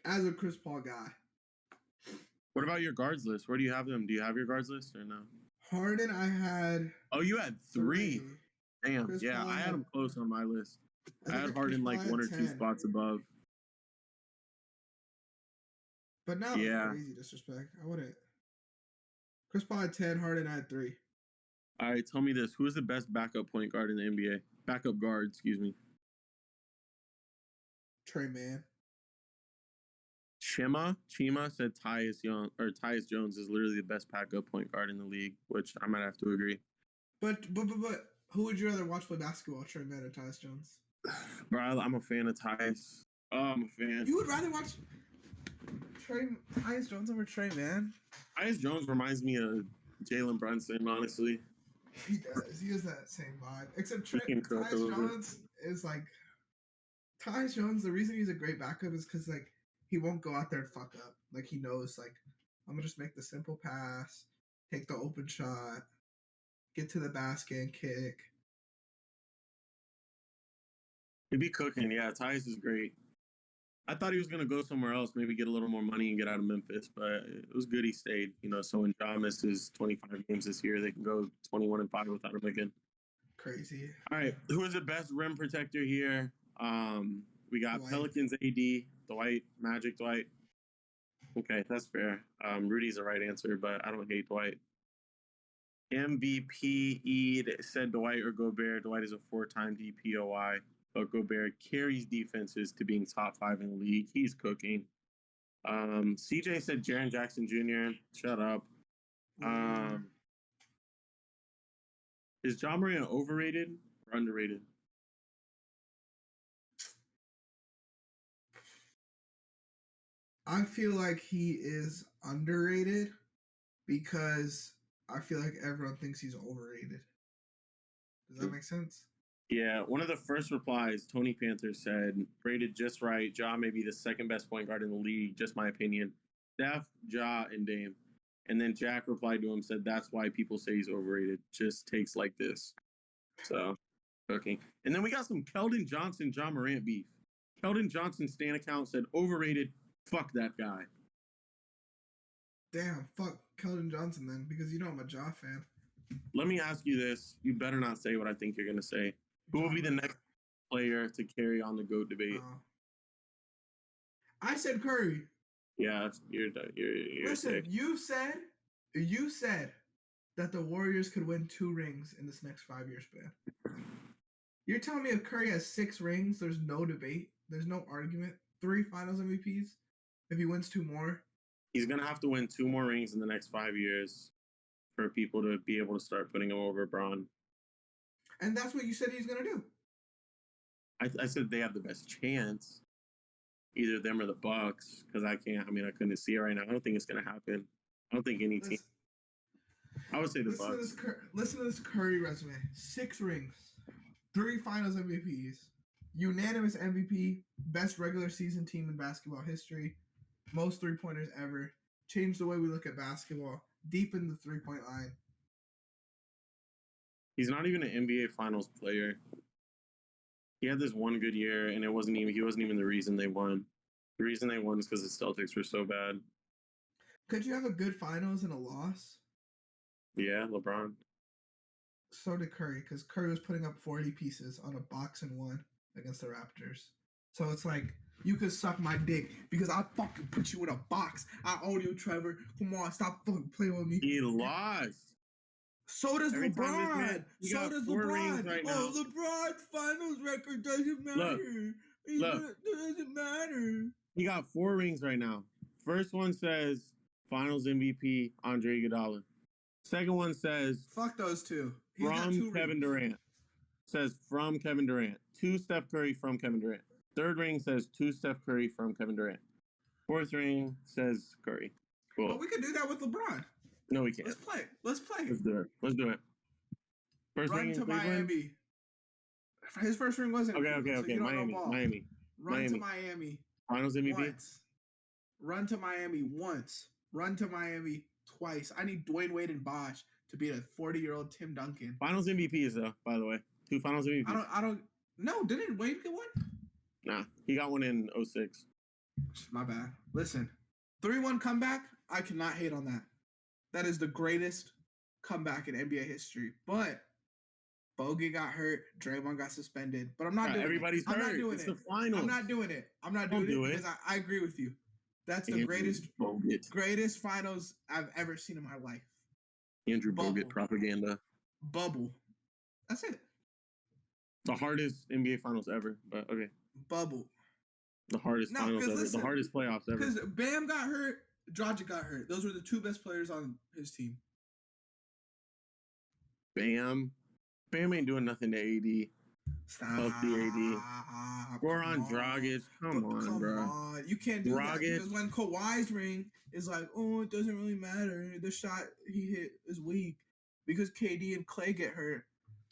As a Chris Paul guy. What about your guards list? Where do you have them? Do you have your guards list or no? Harden, I had... Oh, you had 3. Damn. Chris Paul I had him close on my list. I had Harden 1 or 2 spots above. But now, Yeah. crazy disrespect. I wouldn't. Chris Paul had 10, Harden had 3. All right, tell me this: who is the best backup point guard in the NBA? Backup guard, excuse me. Trey Man. Chima said Tyus Jones is literally the best backup point guard in the league, which I might have to agree. But who would you rather watch play basketball, Trey Man or Tyus Jones? Bro, I'm a fan of Tyus. Oh, I'm a fan. You would rather watch Tyus Jones over Trey Man? Tyus Jones reminds me of Jalen Brunson, honestly. He does. He has that same vibe. Except Tyus Jones is like Tyus Jones. The reason he's a great backup is because like he won't go out there and fuck up. Like he knows like I'm gonna just make the simple pass, take the open shot, get to the basket and kick. He'd be cooking. Yeah, Tyus is great. I thought he was going to go somewhere else, maybe get a little more money and get out of Memphis, but it was good he stayed. So when Ja misses 25 games this year, they can go 21-5 without him again. Crazy. All right, who is the best rim protector here? We got Dwight. Pelicans AD, Dwight, Magic Dwight. Okay, that's fair. Rudy's the right answer, but I don't hate Dwight. MVP said Dwight or Gobert. Dwight is a 4-time DPOY. But Gobert carries defenses to being top 5 in the league. He's cooking. CJ said Jaren Jackson Jr. Shut up. Is Ja Morant overrated or underrated? I feel like he is underrated because I feel like everyone thinks he's overrated. Does that make sense? Yeah, one of the first replies, Tony Panther said, rated just right. Ja may be the second best point guard in the league, just my opinion. Steph, Ja, and Dame. And then Jack replied to him, said, that's why people say he's overrated. Just takes like this. So, cooking. And then we got some Kelvin Johnson, Ja Morant beef. Kelvin Johnson Stan account said, overrated, fuck that guy. Damn, fuck Kelvin Johnson then, because you know I'm a Ja fan. Let me ask you this. You better not say what I think you're going to say. Who will be the next player to carry on the GOAT debate? I said Curry. Yeah, you're Listen, sick. you said that the Warriors could win 2 rings in this next 5-year span. You're telling me if Curry has 6 rings, there's no debate, there's no argument. 3 Finals MVPs. If he wins 2 more, he's gonna have to win 2 more rings in the next 5 years for people to be able to start putting him over LeBron. And that's what you said he's gonna do. I said they have the best chance, either them or the Bucks, because I couldn't see it right now. I don't think it's gonna happen. I don't think any team. I would say the Bucks. Listen to this Curry resume: 6 rings, 3 Finals MVPs, unanimous MVP, best regular season team in basketball history, most 3-pointers ever, changed the way we look at basketball, deepened the 3-point line. He's not even an NBA Finals player. He had this one good year, and he wasn't even the reason they won. The reason they won is because the Celtics were so bad. Could you have a good Finals and a loss? Yeah, LeBron. So did Curry, because Curry was putting up 40 pieces on a box and 1 against the Raptors. So it's like, you could suck my dick because I'll fucking put you in a box. I own you, Trevor. Come on, stop fucking playing with me. He lost. So does LeBron. So does LeBron. Right oh, LeBron's finals record doesn't matter. Look. It doesn't matter. He got 4 rings right now. First one says Finals MVP Andre Iguodala. Second one says fuck those 2. From Kevin Durant. Says from Kevin Durant. 2 Steph Curry from Kevin Durant. Third ring says 2 Steph Curry from Kevin Durant. Fourth ring says Curry. Cool. But we could do that with LeBron. No, we can't. Let's play. Let's do it. First Run ring to in Cleveland? Miami. His first ring wasn't. Okay. Miami. Run to Miami. Finals MVP. Once. Run to Miami once. Run to Miami twice. I need Dwayne Wade and Bosh to beat a 40-year-old Tim Duncan. Finals MVPs though, by the way. 2 Finals MVPs. I don't. No, didn't Wade get one? Nah, he got one in 06. My bad. Listen, 3-1 comeback. I cannot hate on that. That is the greatest comeback in NBA history. But Bogut got hurt. Draymond got suspended. But I'm not doing everybody's it. hurt. I'm not doing it's it. the finals. I'm not doing it. I'm not doing it because I agree with you. That's the greatest finals I've ever seen in my life. Andrew Bogut propaganda. Bubble. That's it. The hardest NBA finals ever, but okay. Bubble. The hardest finals ever. The hardest playoffs ever. Because Bam got hurt, Dragic got hurt. Those were the two best players on his team. Bam ain't doing nothing to AD. Stop. Fuck the AD. Goran Dragic. Come on, bro. You can't do that because when Kawhi's ring is like, oh, it doesn't really matter. The shot he hit is weak because KD and Clay get hurt.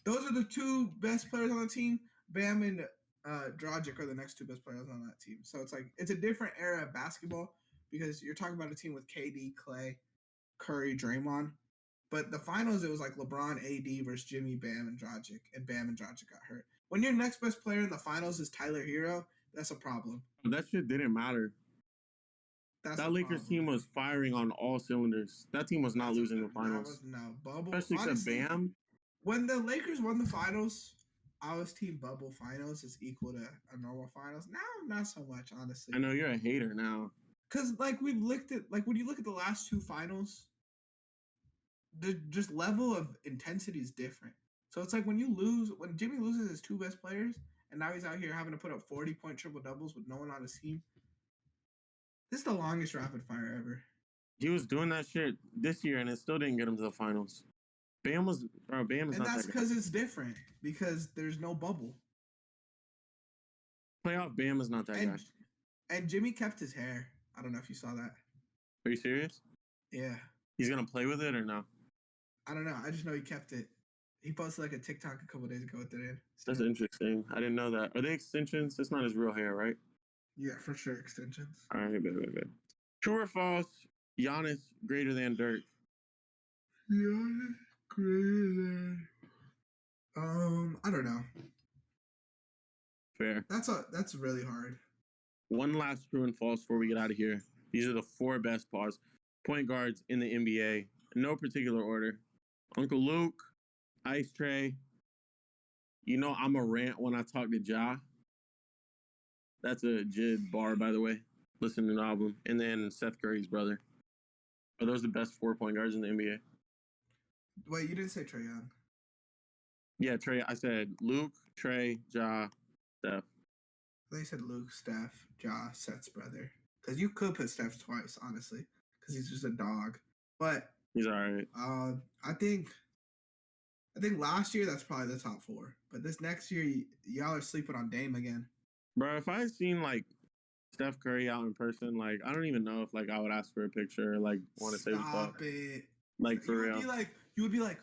Those are the two best players on the team. Bam and Dragic are the next two best players on that team. So it's like it's a different era of basketball because you're talking about a team with KD, Clay, Curry, Draymond. But the finals, it was like LeBron, AD versus Jimmy, Bam, and Dragic. And Bam and Dragic got hurt. When your next best player in the finals is Tyler Hero, that's a problem. That shit didn't matter. That Lakers team was firing on all cylinders. That team was not losing the finals. Bubble. Especially because Bam. When the Lakers won the finals, I was team bubble finals is equal to a normal finals. Now, not so much, honestly. I know you're a hater now. Because, like, we've looked at, like, when you look at the last two finals, the just level of intensity is different. So it's like when Jimmy loses his two best players, and now he's out here having to put up 40-point triple-doubles with no one on his team. This is the longest rapid fire ever. He was doing that shit this year, and it still didn't get him to the finals. Bam is not that guy. And that's because it's different, because there's no bubble. Playoff Bam is not that guy. And Jimmy kept his hair. I don't know if you saw that. Are you serious? Yeah. He's going to play with it or no? I don't know. I just know he kept it. He posted like a TikTok a couple days ago with it in. That's interesting. I didn't know that. Are they extensions? That's not his real hair, right? Yeah, for sure, extensions. All right, good. True or false? Giannis greater than Dirk? Giannis greater than. I don't know. Fair. That's really hard. One last true and false before we get out of here. These are the four best point guards in the NBA. In no particular order. Uncle Luke, Ice Tray. You know I'm a rant when I talk to Ja. That's a Jid bar, by the way. Listen to the album. And then Seth Curry's brother. Are those the best 4 point guards in the NBA? Wait, you didn't say Trae Young. Yeah, Trey. I said Luke, Trey, Ja, Steph. They said Luke, Steph, Ja, Seth's brother. Because you could put Steph twice, honestly. Because he's just a dog. But he's all right. I think last year that's probably the top four. But this next year, y'all are sleeping on Dame again. Bro, if I seen like Steph Curry out in person, like I don't even know if like I would ask for a picture, or, like want to say what's up. Stop it. Like for real. You would be like,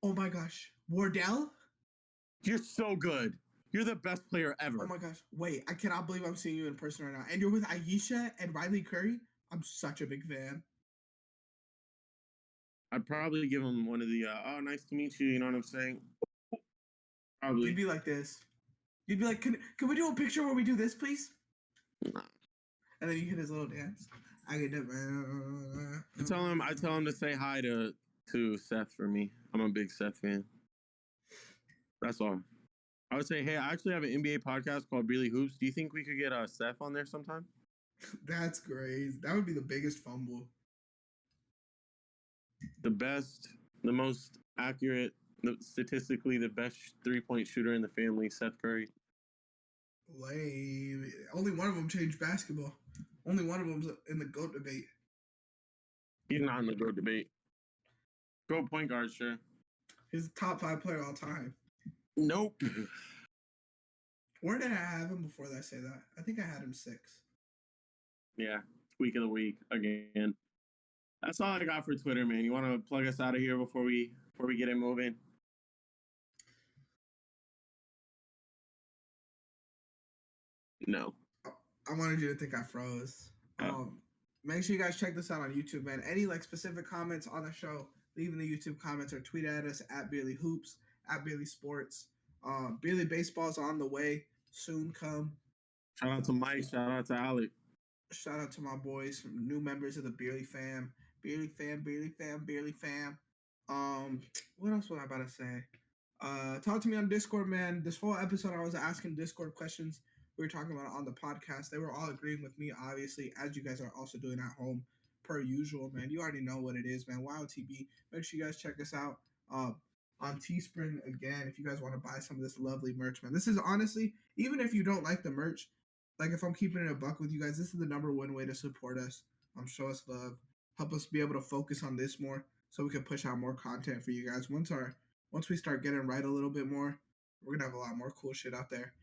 oh my gosh, Wardell? You're so good. You're the best player ever. Oh my gosh. Wait, I cannot believe I'm seeing you in person right now. And you're with Ayesha and Riley Curry? I'm such a big fan. I'd probably give him one of the, oh, nice to meet you. You know what I'm saying? Probably. You'd be like this. You'd be like, can we do a picture where we do this, please? Nah. And then you hit his little dance. I tell him to say hi to Seth for me. I'm a big Seth fan. That's all. I would say, hey, I actually have an NBA podcast called Beal Hoops. Do you think we could get Seth on there sometime? That's great. That would be the biggest fumble. The best, the most accurate, statistically the best 3-point shooter in the family, Seth Curry. Lame. Only one of them changed basketball. Only one of them's in the GOAT debate. He's not in the GOAT debate. GOAT point guard, sure. He's the top 5 player all time. Nope. Where did I have him before I say that? I think I had him 6. Yeah, week of the week again. That's all I got for Twitter, man. You want to plug us out of here before we get it moving? No. I wanted you to think I froze. Make sure you guys check this out on YouTube, man. Any like specific comments on the show, leave in the YouTube comments or tweet at us at Beal Hoops, at Beal Sports. Beal Baseball's on the way. Soon come. Shout out to Mike. Shout out to Alec. Shout out to my boys, new members of the Beal fam. Beal fam. What else was I about to say? Talk to me on Discord, man. This whole episode I was asking Discord questions. we were talking about it on the podcast. They were all agreeing with me, obviously, as you guys are also doing at home, per usual, man. You already know what it is, man. YOTB. Make sure you guys check us out on Teespring again if you guys want to buy some of this lovely merch, man. This is honestly, even if you don't like the merch, like if I'm keeping it a buck with you guys, this is the number one way to support us. Show us love, help us be able to focus on this more, so we can push out more content for you guys. Once we start getting right a little bit more, we're gonna have a lot more cool shit out there.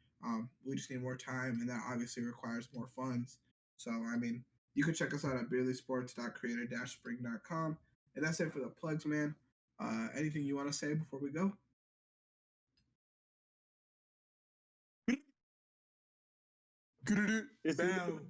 We just need more time, and that obviously requires more funds. So I mean, you can check us out at beerlysports.creator-spring.com, and that's it for the plugs, man. Anything you want to say before we go? It's Bow.